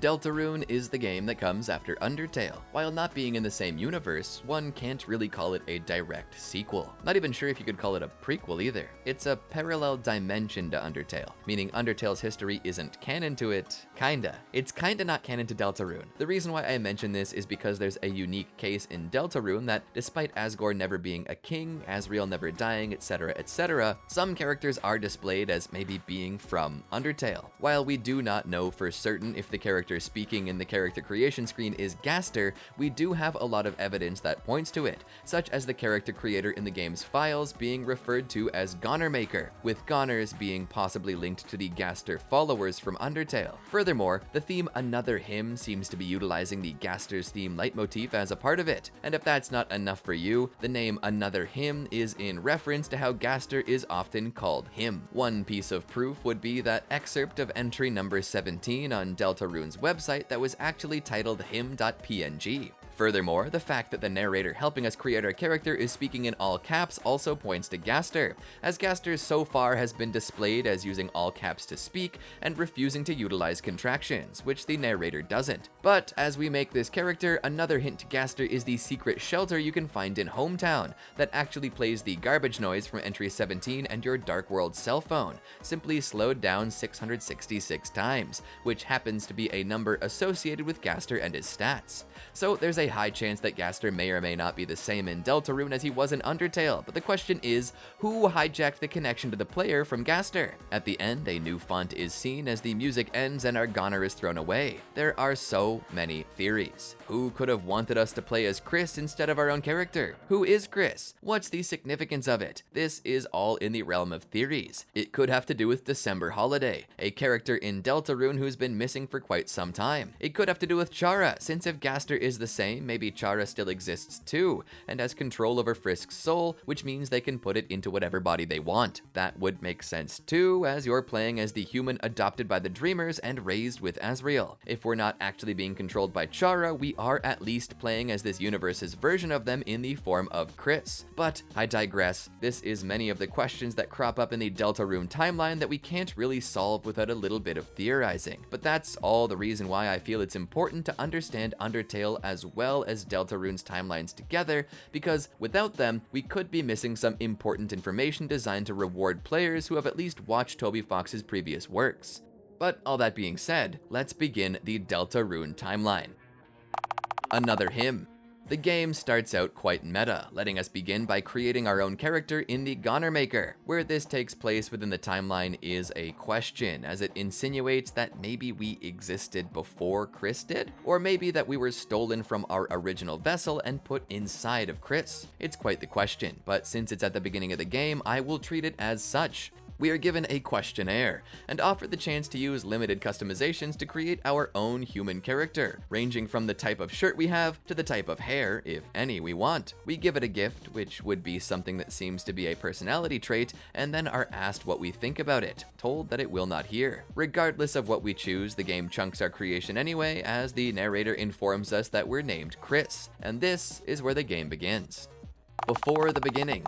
Deltarune is the game that comes after Undertale. While not being in the same universe, one can't really call it a direct sequel. Not even sure if you could call it a prequel either. It's a parallel dimension to Undertale, meaning Undertale's history isn't canon to it. Kinda. It's kinda not canon to Deltarune. The reason why I mention this is because there's a unique case in Deltarune that, despite Asgore never being a king, Asriel never dying, etc., etc., some characters are displayed as maybe being from Undertale. While we do not know for certain if the character speaking in the character creation screen is Gaster, we do have a lot of evidence that points to it, such as the character creator in the game's files being referred to as Gonermaker, with Goners being possibly linked to the Gaster followers from Undertale. Furthermore, the theme Another Hymn seems to be utilizing the Gaster's theme leitmotif as a part of it, and if that's not enough for you, the name Another Hymn is in reference to how Gaster is often called him. One piece of proof would be that excerpt of entry number 17 on Deltarune's website that was actually titled hymn.png. Furthermore, the fact that the narrator helping us create our character is speaking in all caps also points to Gaster, as Gaster so far has been displayed as using all caps to speak and refusing to utilize contractions, which the narrator doesn't. But as we make this character, another hint to Gaster is the secret shelter you can find in Hometown that actually plays the garbage noise from entry 17 and your Dark World cell phone, simply slowed down 666 times, which happens to be a number associated with Gaster and his stats. So there's a high chance that Gaster may or may not be the same in Deltarune as he was in Undertale, but the question is, who hijacked the connection to the player from Gaster? At the end, a new font is seen as the music ends and our Goner is thrown away. There are so many theories. Who could have wanted us to play as Chris instead of our own character? Who is Chris? What's the significance of it? This is all in the realm of theories. It could have to do with December Holiday, a character in Deltarune who's been missing for quite some time. It could have to do with Chara, since if Gaster is the same, maybe Chara still exists too, and has control over Frisk's soul, which means they can put it into whatever body they want. That would make sense too, as you're playing as the human adopted by the Dreamers and raised with Asriel. If we're not actually being controlled by Chara, we are at least playing as this universe's version of them in the form of Chris. But I digress. This is many of the questions that crop up in the Deltarune timeline that we can't really solve without a little bit of theorizing. But that's all the reason why I feel it's important to understand Undertale as well as Deltarune's timelines together, because without them, we could be missing some important information designed to reward players who have at least watched Toby Fox's previous works. But all that being said, let's begin the Deltarune timeline. Another Hymn. The game starts out quite meta, letting us begin by creating our own character in the Gonermaker. Where this takes place within the timeline is a question, as it insinuates that maybe we existed before Chris did, or maybe that we were stolen from our original vessel and put inside of Chris. It's quite the question, but since it's at the beginning of the game, I will treat it as such. We are given a questionnaire and offered the chance to use limited customizations to create our own human character, ranging from the type of shirt we have to the type of hair, if any, we want. We give it a gift, which would be something that seems to be a personality trait, and then are asked what we think about it, told that it will not hear. Regardless of what we choose, the game chunks our creation anyway, as the narrator informs us that we're named Chris, and this is where the game begins. Before the beginning.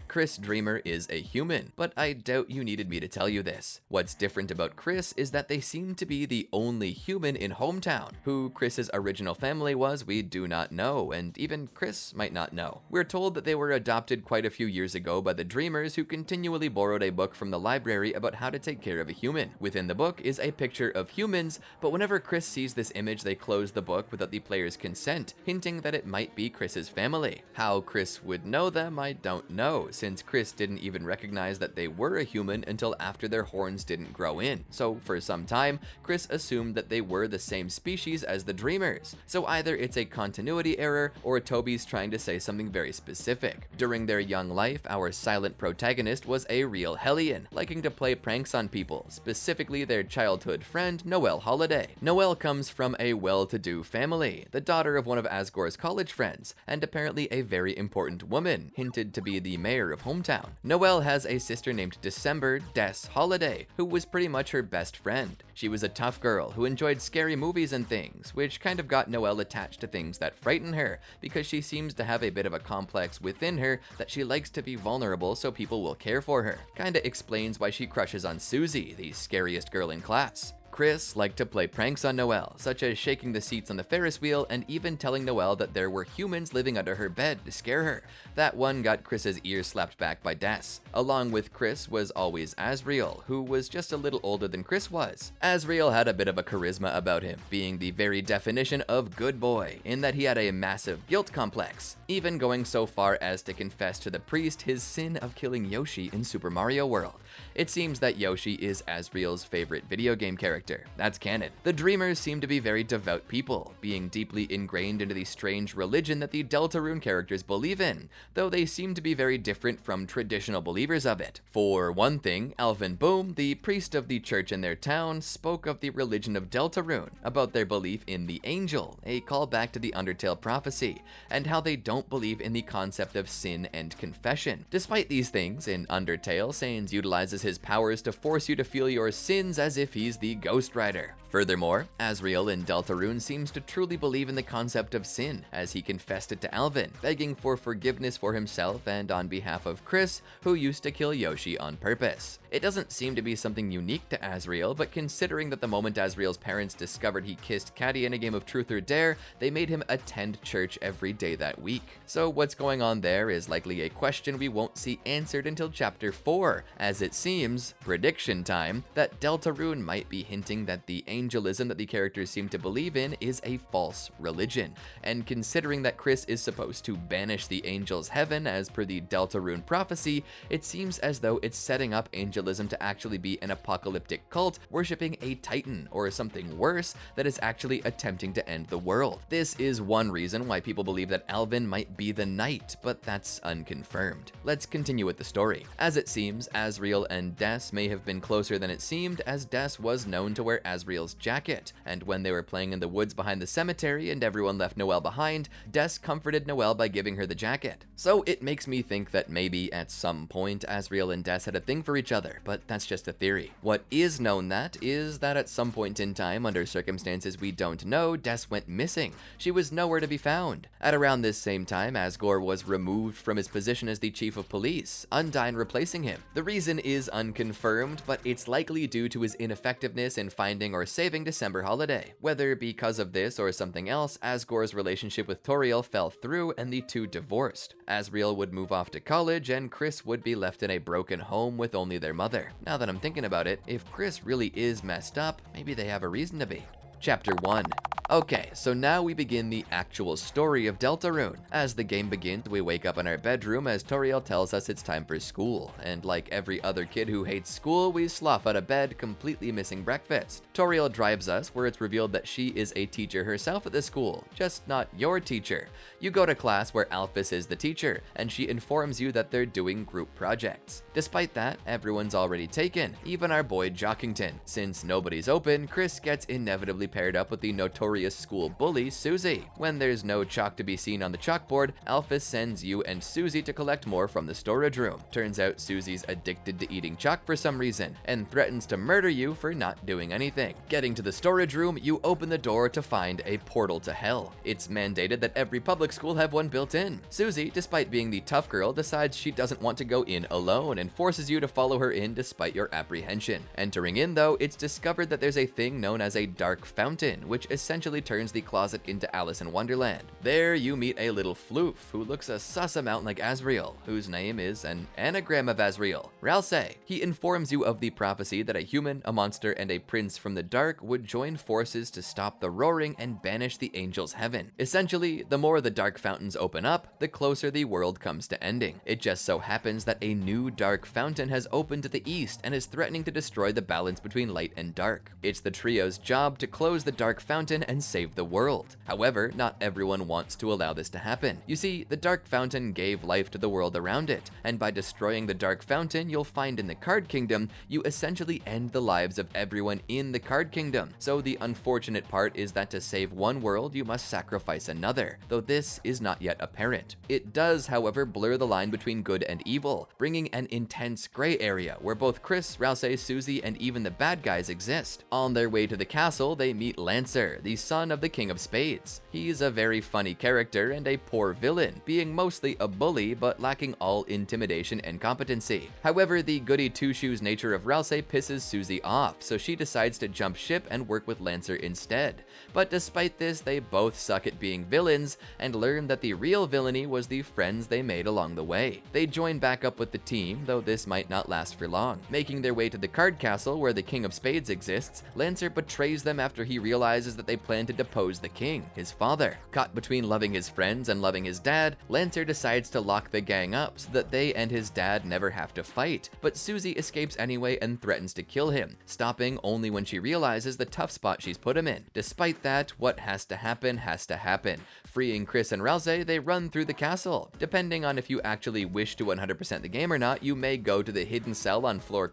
Chris Dreamer is a human, but I doubt you needed me to tell you this. What's different about Chris is that they seem to be the only human in Hometown. Who Chris's original family was, we do not know, and even Chris might not know. We're told that they were adopted quite a few years ago by the Dreamers, who continually borrowed a book from the library about how to take care of a human. Within the book is a picture of humans, but whenever Chris sees this image, they close the book without the player's consent, hinting that it might be Chris's family. How Chris would know them, I don't know, since Chris didn't even recognize that they were a human until after their horns didn't grow in. So for some time, Chris assumed that they were the same species as the Dreamers. So either it's a continuity error, or Toby's trying to say something very specific. During their young life, our silent protagonist was a real hellion, liking to play pranks on people, specifically their childhood friend, Noelle Holiday. Noelle comes from a well-to-do family, the daughter of one of Asgore's college friends, and apparently a very important woman, hinted to be the mayor of Hometown. Noelle has a sister named December Des Holiday, who was pretty much her best friend. She was a tough girl who enjoyed scary movies and things, which kind of got Noelle attached to things that frighten her, because she seems to have a bit of a complex within her that she likes to be vulnerable so people will care for her. Kinda explains why she crushes on Susie, the scariest girl in class. Chris liked to play pranks on Noelle, such as shaking the seats on the Ferris wheel and even telling Noelle that there were humans living under her bed to scare her. That one got Chris's ears slapped back by Des. Along with Chris was always Asriel, who was just a little older than Chris was. Asriel had a bit of a charisma about him, being the very definition of good boy, in that he had a massive guilt complex, even going so far as to confess to the priest his sin of killing Yoshi in Super Mario World. It seems that Yoshi is Asriel's favorite video game character. That's canon. The Dreamers seem to be very devout people, being deeply ingrained into the strange religion that the Deltarune characters believe in, though they seem to be very different from traditional believers of it. For one thing, Alvin Boom, the priest of the church in their town, spoke of the religion of Deltarune, about their belief in the angel, a callback to the Undertale prophecy, and how they don't believe in the concept of sin and confession. Despite these things, in Undertale, Sans utilizes his powers to force you to feel your sins as if he's the Ghost Rider. Furthermore, Asriel in Deltarune seems to truly believe in the concept of sin, as he confessed it to Alvin, begging for forgiveness for himself and on behalf of Chris, who used to kill Yoshi on purpose. It doesn't seem to be something unique to Asriel, but considering that the moment Asriel's parents discovered he kissed Caddy in a game of Truth or Dare, they made him attend church every day that week. So what's going on there is likely a question we won't see answered until Chapter 4, as it seems, prediction time, that Deltarune might be hinting that the angelism that the characters seem to believe in is a false religion. And considering that Chris is supposed to banish the angels' heaven as per the Deltarune prophecy, it seems as though it's setting up angelism to actually be an apocalyptic cult worshipping a titan or something worse that is actually attempting to end the world. This is one reason why people believe that Alvin might be the knight, but that's unconfirmed. Let's continue with the story. As it seems, Asriel and Des may have been closer than it seemed, as Des was known to wear Asriel's jacket, and when they were playing in the woods behind the cemetery and everyone left Noelle behind, Des comforted Noelle by giving her the jacket. So it makes me think that maybe at some point Asriel and Des had a thing for each other, but that's just a theory. What is known is that at some point in time, under circumstances we don't know, Des went missing. She was nowhere to be found. At around this same time, Asgore was removed from his position as the chief of police, Undyne replacing him. The reason is unconfirmed, but it's likely due to his ineffectiveness in finding or saving December Holiday. Whether because of this or something else, Asgore's relationship with Toriel fell through and the two divorced. Asriel would move off to college and Chris would be left in a broken home with only their mother. Now that I'm thinking about it, if Chris really is messed up, maybe they have a reason to be. Chapter 1. Okay, so now we begin the actual story of Deltarune. As the game begins, we wake up in our bedroom as Toriel tells us it's time for school, and like every other kid who hates school, we slough out of bed, completely missing breakfast. Toriel drives us, where it's revealed that she is a teacher herself at the school, just not your teacher. You go to class where Alphys is the teacher, and she informs you that they're doing group projects. Despite that, everyone's already taken, even our boy Jockington. Since nobody's open, Chris gets inevitably paired up with the notorious school bully, Susie. When there's no chalk to be seen on the chalkboard, Alphys sends you and Susie to collect more from the storage room. Turns out Susie's addicted to eating chalk for some reason, and threatens to murder you for not doing anything. Getting to the storage room, you open the door to find a portal to hell. It's mandated that every public school have one built in. Susie, despite being the tough girl, decides she doesn't want to go in alone and forces you to follow her in despite your apprehension. Entering in though, it's discovered that there's a thing known as a dark fountain, which essentially turns the closet into Alice in Wonderland. There you meet a little floof who looks a sus amount like Asriel, whose name is an anagram of Asriel, Ralsei. He informs you of the prophecy that a human, a monster, and a prince from the dark would join forces to stop the roaring and banish the angels' heaven. Essentially, the more the dark fountains open up, the closer the world comes to ending. It just so happens that a new dark fountain has opened to the east and is threatening to destroy the balance between light and dark. It's the trio's job to close the dark fountain and save the world. However, not everyone wants to allow this to happen. You see, the dark fountain gave life to the world around it, and by destroying the dark fountain you'll find in the Card Kingdom, you essentially end the lives of everyone in the Card Kingdom. So the unfortunate part is that to save one world, you must sacrifice another, though this is not yet apparent. It does, however, blur the line between good and evil, bringing an intense gray area where both Chris, Ralsei, Susie, and even the bad guys exist. On their way to the castle, they meet Lancer, the son of the King of Spades. He's a very funny character and a poor villain, being mostly a bully but lacking all intimidation and competency. However, the goody two-shoes nature of Ralse pisses Susie off, so she decides to jump ship and work with Lancer instead. But despite this, they both suck at being villains and learn that the real villainy was the friends they made along the way. They join back up with the team, though this might not last for long. Making their way to the card castle where the King of Spades exists, Lancer betrays them after he realizes that they plan to depose the king, his father. Caught between loving his friends and loving his dad, Lancer decides to lock the gang up so that they and his dad never have to fight, but Susie escapes anyway and threatens to kill him, stopping only when she realizes the tough spot she's put him in. Despite that, what has to happen has to happen. Freeing Chris and Ralse, they run through the castle. Depending on if you actually wish to 100% the game or not, you may go to the hidden cell on floor ?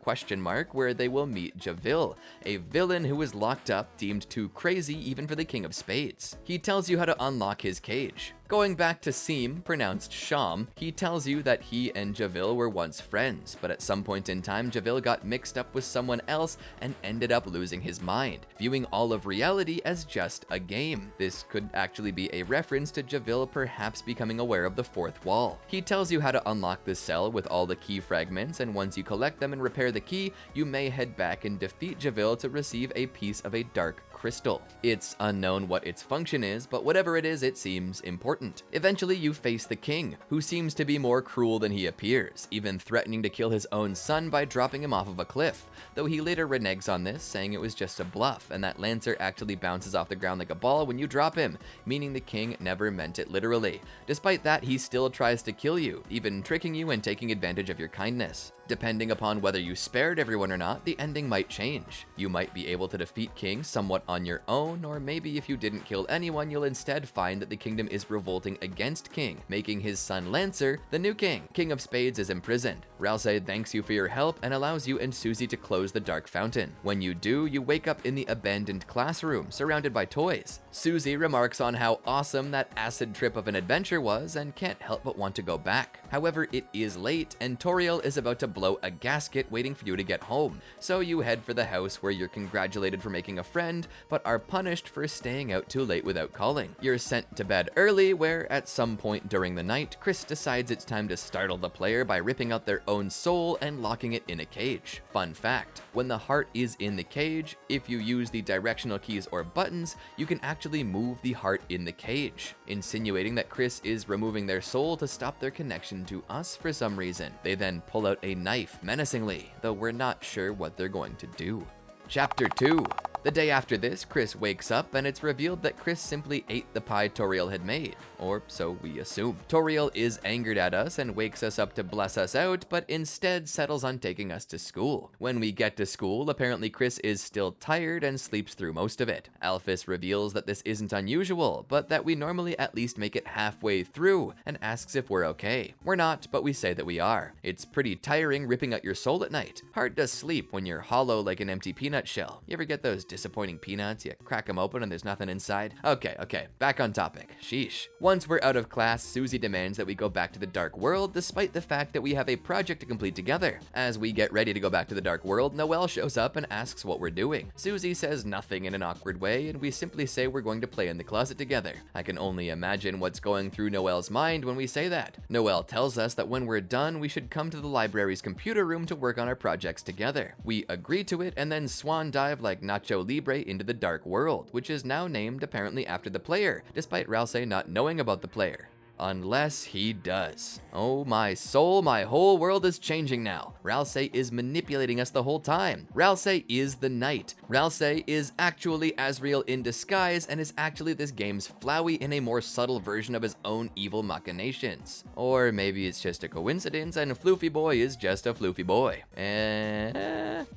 Where they will meet Javil, a villain who is locked up, deemed too crazy even for the King of Spades. He tells you how to unlock his cage. Going back to Seem, pronounced Sham, he tells you that he and Javil were once friends, but at some point in time Javil got mixed up with someone else and ended up losing his mind, viewing all of reality as just a game. This could actually be a reference to Javil perhaps becoming aware of the fourth wall. He tells you how to unlock the cell with all the key fragments, and once you collect them and repair the key, you may head back and defeat Javil to receive a piece of a dark crystal. It's unknown what its function is, but whatever it is, it seems important. Eventually, you face the king, who seems to be more cruel than he appears, even threatening to kill his own son by dropping him off of a cliff, though he later reneges on this, saying it was just a bluff, and that Lancer actually bounces off the ground like a ball when you drop him, meaning the king never meant it literally. Despite that, he still tries to kill you, even tricking you and taking advantage of your kindness. Depending upon whether you spared everyone or not, the ending might change. You might be able to defeat King somewhat on your own, or maybe if you didn't kill anyone, you'll instead find that the kingdom is revolting against King, making his son Lancer the new king. King of Spades is imprisoned. Ralse thanks you for your help and allows you and Susie to close the dark fountain. When you do, you wake up in the abandoned classroom, surrounded by toys. Susie remarks on how awesome that acid trip of an adventure was and can't help but want to go back. However, it is late, and Toriel is about to blow a gasket waiting for you to get home. So you head for the house where you're congratulated for making a friend, but are punished for staying out too late without calling. You're sent to bed early, where at some point during the night, Chris decides it's time to startle the player by ripping out their own soul and locking it in a cage. Fun fact, when the heart is in the cage, if you use the directional keys or buttons, you can actually move the heart in the cage, insinuating that Chris is removing their soul to stop their connection to us for some reason. They then pull out a knife menacingly, though we're not sure what they're going to do. Chapter 2. The day after this, Chris wakes up and it's revealed that Chris simply ate the pie Toriel had made, or so we assume. Toriel is angered at us and wakes us up to bless us out, but instead settles on taking us to school. When we get to school, apparently Chris is still tired and sleeps through most of it. Alphys reveals that this isn't unusual, but that we normally at least make it halfway through, and asks if we're okay. We're not, but we say that we are. It's pretty tiring ripping out your soul at night. Hard to sleep when you're hollow like an empty peanut shell. You ever get those disappointing peanuts? You crack them open and there's nothing inside? Okay, back on topic. Sheesh. Once we're out of class, Susie demands that we go back to the dark world, despite the fact that we have a project to complete together. As we get ready to go back to the dark world, Noelle shows up and asks what we're doing. Susie says nothing in an awkward way, and we simply say we're going to play in the closet together. I can only imagine what's going through Noelle's mind when we say that. Noelle tells us that when we're done, we should come to the library's computer room to work on our projects together. We agree to it and then swan dive like Nacho Libre into the dark world, which is now named apparently after the player, despite Ralse not knowing about the player. Unless he does. Oh my soul, my whole world is changing now. Ralse is manipulating us the whole time. Ralse is the knight. Ralse is actually Azrael in disguise and is actually this game's Flowey in a more subtle version of his own evil machinations. Or maybe it's just a coincidence and Floofy Boy is just a Floofy Boy.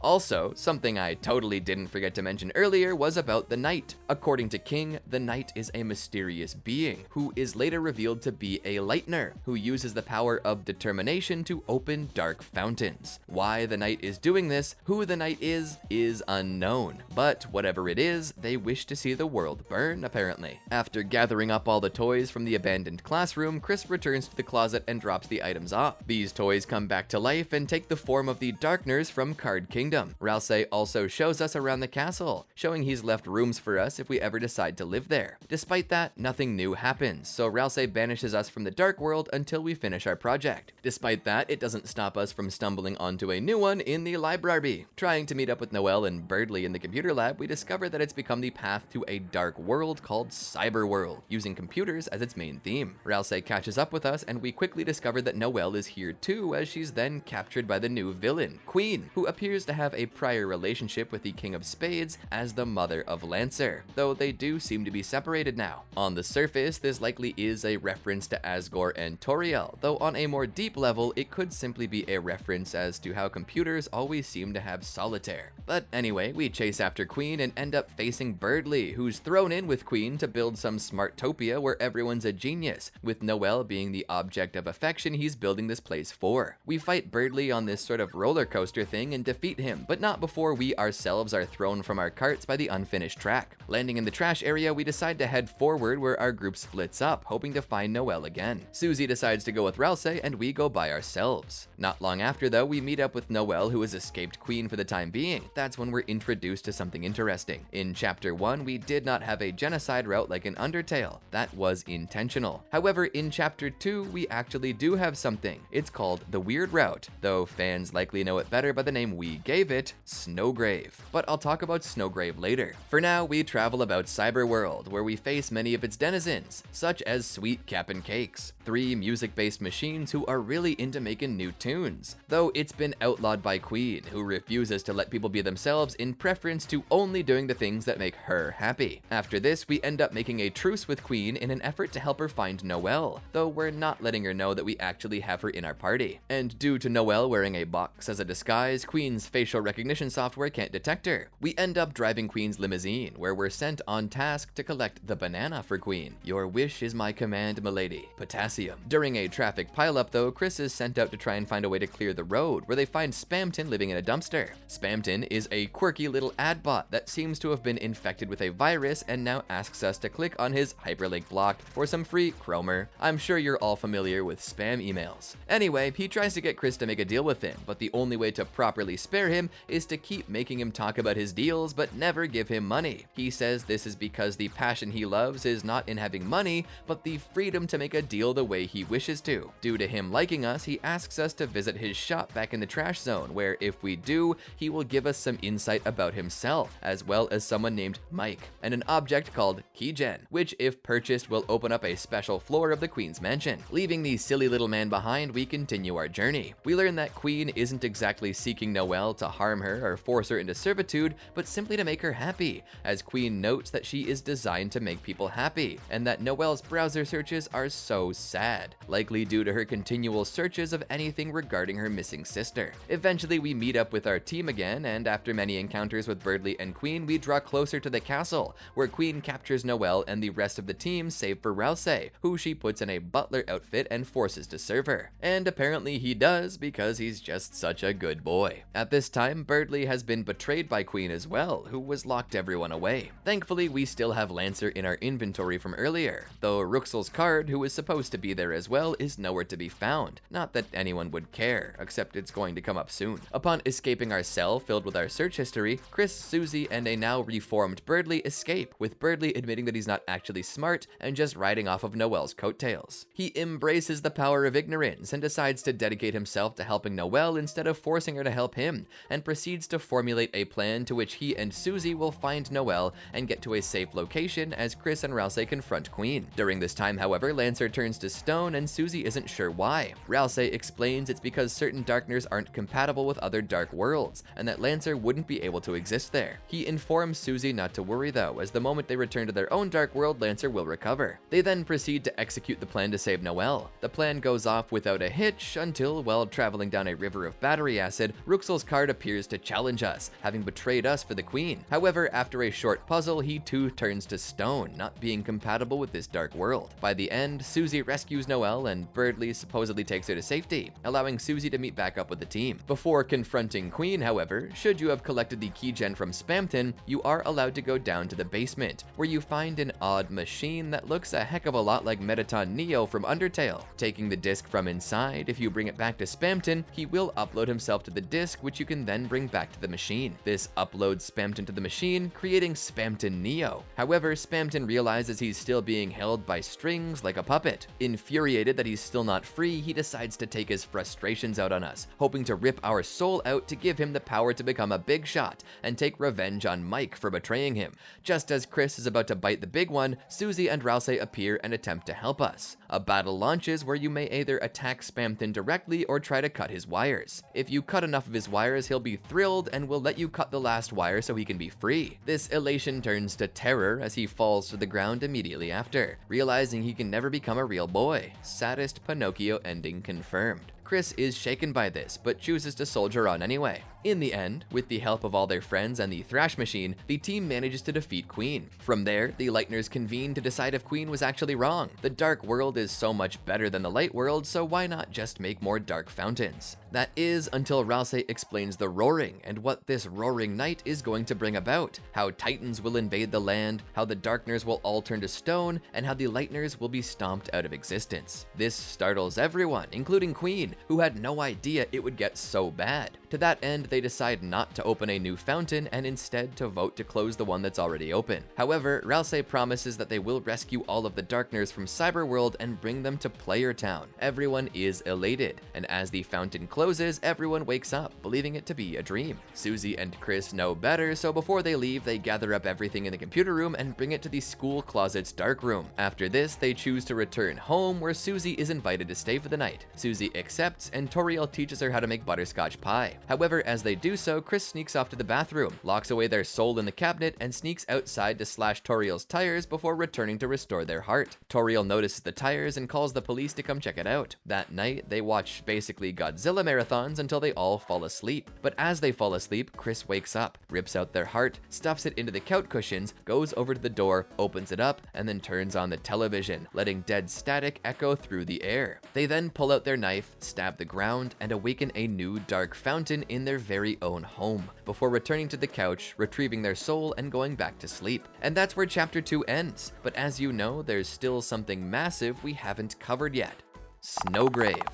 Also, something I totally didn't forget to mention earlier was about the knight. According to King, the knight is a mysterious being who is later revealed to to be a lightener who uses the power of determination to open dark fountains. Why the knight is doing this, who the knight is unknown, but whatever it is, they wish to see the world burn, apparently. After gathering up all the toys from the abandoned classroom, Chris returns to the closet and drops the items off. These toys come back to life and take the form of the Darkners from Card Kingdom. Ralsei also shows us around the castle, showing he's left rooms for us if we ever decide to live there. Despite that, nothing new happens, so Ralsei banishes us from the Dark World until we finish our project. Despite that, it doesn't stop us from stumbling onto a new one in the library. Trying to meet up with Noelle and Birdly in the computer lab, we discover that it's become the path to a dark world called Cyberworld, using computers as its main theme. Ralsei catches up with us, and we quickly discover that Noelle is here too, as she's then captured by the new villain, Queen, who appears to have a prior relationship with the King of Spades as the mother of Lancer, though they do seem to be separated now. On the surface, this likely is a reference to Asgore and Toriel, though on a more deep level, it could simply be a reference as to how computers always seem to have solitaire. But anyway, we chase after Queen and end up facing Birdly, who's thrown in with Queen to build some smartopia where everyone's a genius, with Noelle being the object of affection he's building this place for. We fight Birdly on this sort of roller coaster thing and defeat him, but not before we ourselves are thrown from our carts by the unfinished track. Landing in the trash area, we decide to head forward where our group splits up, hoping to find Noelle again. Susie decides to go with Ralsei, and we go by ourselves. Not long after though, we meet up with Noelle, who has escaped Queen for the time being. That's when we're introduced to something interesting. In Chapter 1, we did not have a genocide route like in Undertale. That was intentional. However, in Chapter 2, we actually do have something. It's called the Weird Route, though fans likely know it better by the name we gave it, Snowgrave. But I'll talk about Snowgrave later. For now, we travel about Cyberworld, where we face many of its denizens, such as Sweet Cap'n Cakes, 3 music-based machines who are really into making new tunes, though it's been outlawed by Queen, who refuses to let people be themselves in preference to only doing the things that make her happy. After this, we end up making a truce with Queen in an effort to help her find Noelle, though we're not letting her know that we actually have her in our party. And due to Noelle wearing a box as a disguise, Queen's facial recognition software can't detect her. We end up driving Queen's limousine, where we're sent on task to collect the banana for Queen. Your wish is my command, milady. Potassium. During a traffic pileup though, Chris is sent out to try and find a way to clear the road, where they find Spamton living in a dumpster. Spamton is a quirky little ad bot that seems to have been infected with a virus and now asks us to click on his hyperlink block for some free Chromer. I'm sure you're all familiar with spam emails. Anyway, he tries to get Chris to make a deal with him, but the only way to properly spare him is to keep making him talk about his deals but never give him money. He says this is because the passion he loves is not in having money, but the freedom to make a deal the way he wishes to. Due to him liking us, he asks us to visit his shop back in the trash zone, where if we do, he will give us some insight about himself, as well as someone named Mike, and an object called Keygen, which if purchased will open up a special floor of the Queen's mansion. Leaving the silly little man behind, we continue our journey. We learn that Queen isn't exactly seeking Noelle to harm her or force her into servitude, but simply to make her happy, as Queen notes that she is designed to make people happy, and that Noelle's browser searches are so sad, likely due to her continual searches of anything regarding her missing sister. Eventually, we meet up with our team again, and after many encounters with Birdly and Queen, we draw closer to the castle, where Queen captures Noelle and the rest of the team save for Ralsei, who she puts in a butler outfit and forces to serve her. And apparently he does, because he's just such a good boy. At this time, Birdly has been betrayed by Queen as well, who was locked everyone away. Thankfully, we still have Lancer in our inventory from earlier, though Ruxel's card, who is supposed to be there as well, is nowhere to be found. Not that anyone would care, except it's going to come up soon. Upon escaping our cell filled with our search history, Chris, Susie, and a now reformed Birdly escape, with Birdly admitting that he's not actually smart and just riding off of Noelle's coattails. He embraces the power of ignorance and decides to dedicate himself to helping Noelle instead of forcing her to help him, and proceeds to formulate a plan to which he and Susie will find Noelle and get to a safe location as Chris and Ralsei confront Queen. During this time, however, Lancer turns to stone and Susie isn't sure why. Ralsei explains it's because certain Darkners aren't compatible with other dark worlds, and that Lancer wouldn't be able to exist there. He informs Susie not to worry though, as the moment they return to their own dark world, Lancer will recover. They then proceed to execute the plan to save Noelle. The plan goes off without a hitch until, while traveling down a river of battery acid, Ruxel's card appears to challenge us, having betrayed us for the Queen. However, after a short puzzle, he too turns to stone, not being compatible with this dark world. By the end, end, Susie rescues Noelle and Birdley supposedly takes her to safety, allowing Susie to meet back up with the team. Before confronting Queen, however, should you have collected the keygen from Spamton, you are allowed to go down to the basement, where you find an odd machine that looks a heck of a lot like Mettaton Neo from Undertale. Taking the disc from inside, if you bring it back to Spamton, he will upload himself to the disc, which you can then bring back to the machine. This uploads Spamton to the machine, creating Spamton Neo. However, Spamton realizes he's still being held by strings like a puppet. Infuriated that he's still not free, he decides to take his frustrations out on us, hoping to rip our soul out to give him the power to become a big shot and take revenge on Mike for betraying him. Just as Chris is about to bite the big one, Susie and Rouse appear and attempt to help us. A battle launches where you may either attack Spamton directly or try to cut his wires. If you cut enough of his wires, he'll be thrilled and will let you cut the last wire so he can be free. This elation turns to terror as he falls to the ground immediately after, realizing he can never become a real boy. Saddest Pinocchio ending confirmed. Chris is shaken by this, but chooses to soldier on anyway. In the end, with the help of all their friends and the Thrash Machine, the team manages to defeat Queen. From there, the Lightners convene to decide if Queen was actually wrong. The dark world is so much better than the light world, so why not just make more dark fountains? That is until Rouse explains the roaring and what this roaring night is going to bring about, how Titans will invade the land, how the Darkners will all turn to stone, and how the Lightners will be stomped out of existence. This startles everyone, including Queen, who had no idea it would get so bad. To that end, they decide not to open a new fountain and instead to vote to close the one that's already open. However, Rouse promises that they will rescue all of the Darkners from Cyberworld and bring them to Player Town. Everyone is elated, and as the fountain closes, everyone wakes up, believing it to be a dream. Susie and Chris know better, so before they leave, they gather up everything in the computer room and bring it to the school closet's dark room. After this, they choose to return home, where Susie is invited to stay for the night. Susie accepts, and Toriel teaches her how to make butterscotch pie. However, as they do so, Chris sneaks off to the bathroom, locks away their soul in the cabinet, and sneaks outside to slash Toriel's tires before returning to restore their heart. Toriel notices the tires and calls the police to come check it out. That night, they watch basically Godzilla marathons until they all fall asleep. But as they fall asleep, Chris wakes up, rips out their heart, stuffs it into the couch cushions, goes over to the door, opens it up, and then turns on the television, letting dead static echo through the air. They then pull out their knife, stab the ground, and awaken a new dark fountain in their very own home, before returning to the couch, retrieving their soul, and going back to sleep. And that's where Chapter 2 ends. But as you know, there's still something massive we haven't covered yet. Snowgrave.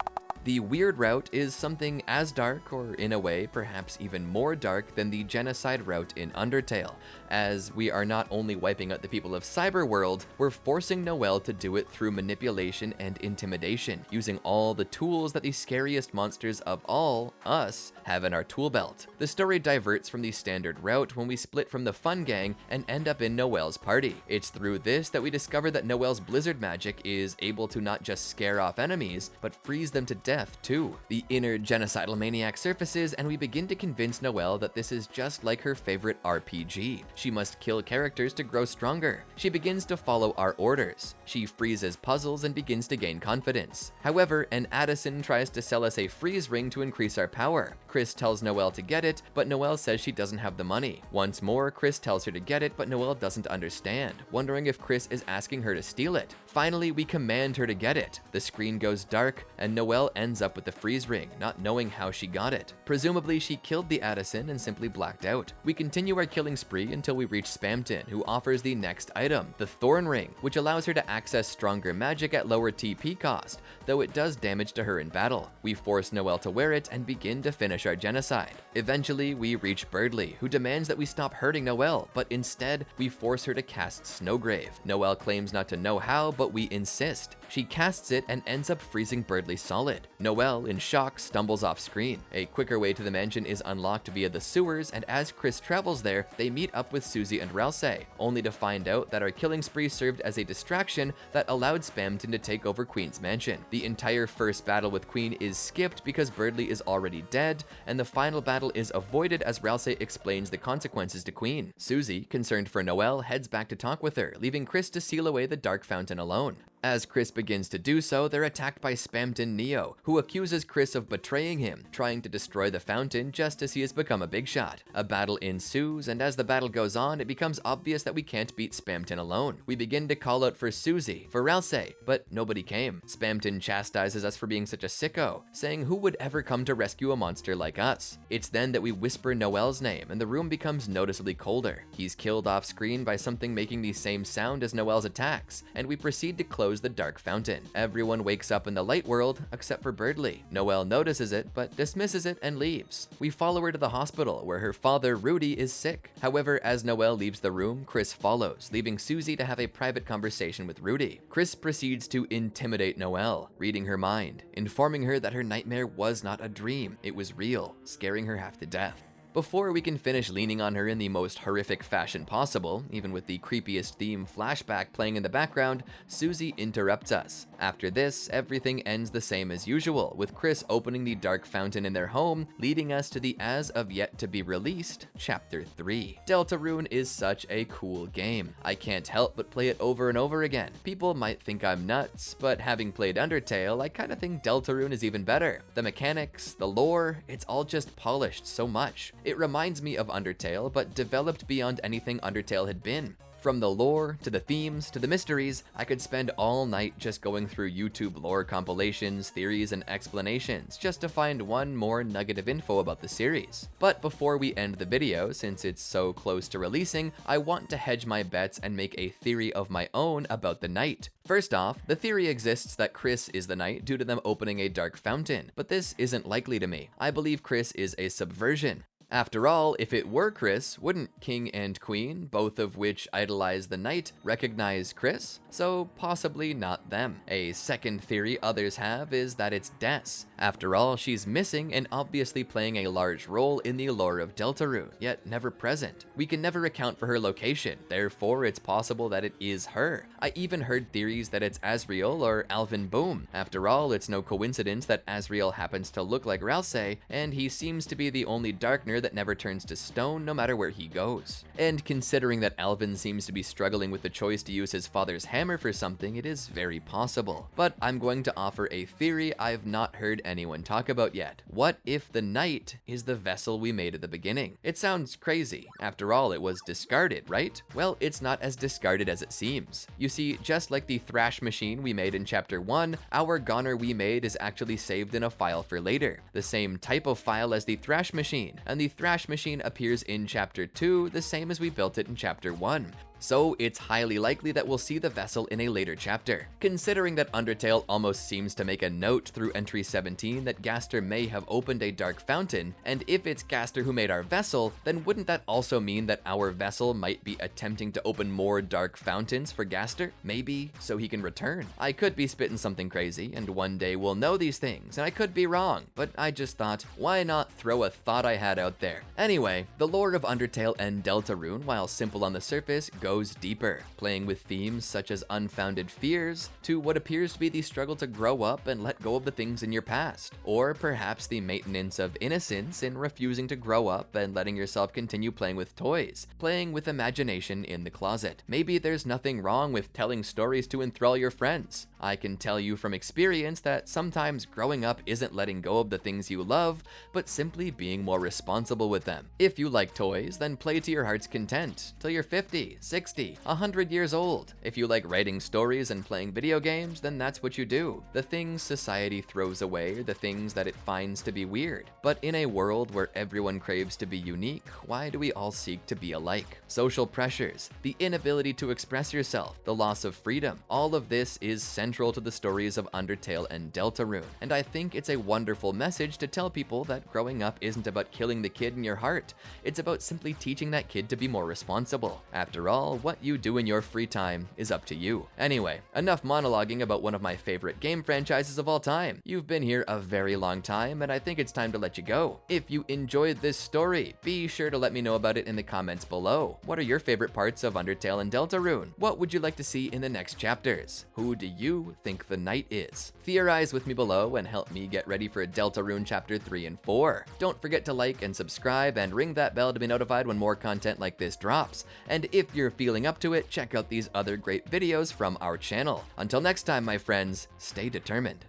The weird route is something as dark, or in a way, perhaps even more dark than the genocide route in Undertale, as we are not only wiping out the people of Cyberworld, we're forcing Noelle to do it through manipulation and intimidation, using all the tools that the scariest monsters of all, us, have in our tool belt. The story diverts from the standard route when we split from the fun gang and end up in Noelle's party. It's through this that we discover that Noelle's blizzard magic is able to not just scare off enemies, but freeze them to death too. The inner genocidal maniac surfaces, and we begin to convince Noelle that this is just like her favorite RPG. She must kill characters to grow stronger. She begins to follow our orders. She freezes puzzles and begins to gain confidence. However, an Addison tries to sell us a freeze ring to increase our power. Chris tells Noelle to get it, but Noelle says she doesn't have the money. Once more, Chris tells her to get it, but Noelle doesn't understand, wondering if Chris is asking her to steal it. Finally, we command her to get it. The screen goes dark, and Noelle ends up with the freeze ring, not knowing how she got it. Presumably, she killed the Addison and simply blacked out. We continue our killing spree until we reach Spamton, who offers the next item, the Thorn Ring, which allows her to access stronger magic at lower TP cost, though it does damage to her in battle. We force Noelle to wear it and begin to finish our genocide. Eventually, we reach Birdley, who demands that we stop hurting Noelle, but instead, we force her to cast Snowgrave. Noelle claims not to know how, but we insist. She casts it and ends up freezing Birdley solid. Noelle, in shock, stumbles off screen. A quicker way to the mansion is unlocked via the sewers, and as Chris travels there, they meet up with Susie and Rouse, only to find out that our killing spree served as a distraction that allowed Spamton to take over Queen's mansion. The entire first battle with Queen is skipped because Birdley is already dead, and the final battle is avoided as Rouse explains the consequences to Queen. Susie, concerned for Noelle, heads back to talk with her, leaving Chris to seal away the dark fountain alone. As Chris begins to do so, they're attacked by Spamton Neo, who accuses Chris of betraying him, trying to destroy the fountain just as he has become a big shot. A battle ensues, and as the battle goes on, it becomes obvious that we can't beat Spamton alone. We begin to call out for Susie, for Ralsei, but nobody came. Spamton chastises us for being such a sicko, saying who would ever come to rescue a monster like us. It's then that we whisper Noel's name, and the room becomes noticeably colder. He's killed off screen by something making the same sound as Noel's attacks, and we proceed to close the dark fountain. Everyone wakes up in the light world, except for Birdly. Noel notices it, but dismisses it and leaves. We follow her to the hospital, where her father, Rudy, is sick. However, as Noel leaves the room, Chris follows, leaving Susie to have a private conversation with Rudy. Chris proceeds to intimidate Noel, reading her mind, informing her that her nightmare was not a dream, it was real, scaring her half to death. Before we can finish leaning on her in the most horrific fashion possible, even with the creepiest theme flashback playing in the background, Susie interrupts us. After this, everything ends the same as usual, with Chris opening the dark fountain in their home, leading us to the as of yet to be released Chapter 3. Deltarune is such a cool game. I can't help but play it over and over again. People might think I'm nuts, but having played Undertale, I kinda think Deltarune is even better. The mechanics, the lore, it's all just polished so much. It reminds me of Undertale, but developed beyond anything Undertale had been. From the lore, to the themes, to the mysteries, I could spend all night just going through YouTube lore compilations, theories, and explanations, just to find one more nugget of info about the series. But before we end the video, since it's so close to releasing, I want to hedge my bets and make a theory of my own about the knight. First off, the theory exists that Chris is the knight due to them opening a dark fountain, but this isn't likely to me. I believe Chris is a subversion. After all, if it were Chris, wouldn't King and Queen, both of which idolize the knight, recognize Chris? So possibly not them. A second theory others have is that it's Des. After all, she's missing and obviously playing a large role in the lore of Deltarune, yet never present. We can never account for her location, therefore it's possible that it is her. I even heard theories that it's Asriel or Alvin Boom. After all, it's no coincidence that Asriel happens to look like Ralsei, and he seems to be the only Darkner that never turns to stone no matter where he goes. And considering that Alvin seems to be struggling with the choice to use his father's hammer for something, it is very possible. But I'm going to offer a theory I've not heard anyone talk about yet. What if the knight is the vessel we made at the beginning? It sounds crazy. After all, it was discarded, right? Well, it's not as discarded as it seems. You see, just like the thrash machine we made in Chapter 1, our goner we made is actually saved in a file for later. The same type of file as the thrash machine, and the thrash machine appears in Chapter 2, the same as we built it in Chapter 1. So it's highly likely that we'll see the vessel in a later chapter. Considering that Undertale almost seems to make a note through entry 17 that Gaster may have opened a dark fountain, and if it's Gaster who made our vessel, then wouldn't that also mean that our vessel might be attempting to open more dark fountains for Gaster? Maybe so he can return. I could be spitting something crazy, and one day we'll know these things, and I could be wrong, but I just thought, why not throw a thought I had out there? Anyway, the lore of Undertale and Deltarune, while simple on the surface, goes deeper, playing with themes such as unfounded fears to what appears to be the struggle to grow up and let go of the things in your past, or perhaps the maintenance of innocence in refusing to grow up and letting yourself continue playing with toys, playing with imagination in the closet. Maybe there's nothing wrong with telling stories to enthrall your friends. I can tell you from experience that sometimes growing up isn't letting go of the things you love, but simply being more responsible with them. If you like toys, then play to your heart's content till you're 50, 60, 100 years old. If you like writing stories and playing video games, then that's what you do. The things society throws away are the things that it finds to be weird. But in a world where everyone craves to be unique, why do we all seek to be alike? Social pressures, the inability to express yourself, the loss of freedom, all of this is central to the stories of Undertale and Deltarune. And I think it's a wonderful message to tell people that growing up isn't about killing the kid in your heart. It's about simply teaching that kid to be more responsible. After all, what you do in your free time is up to you. Anyway, enough monologuing about one of my favorite game franchises of all time. You've been here a very long time, and I think it's time to let you go. If you enjoyed this story, be sure to let me know about it in the comments below. What are your favorite parts of Undertale and Deltarune? What would you like to see in the next chapters? Who do you you think the night is? Theorize with me below and help me get ready for Deltarune Chapter 3 and 4. Don't forget to like and subscribe and ring that bell to be notified when more content like this drops. And if you're feeling up to it, check out these other great videos from our channel. Until next time, my friends, stay determined.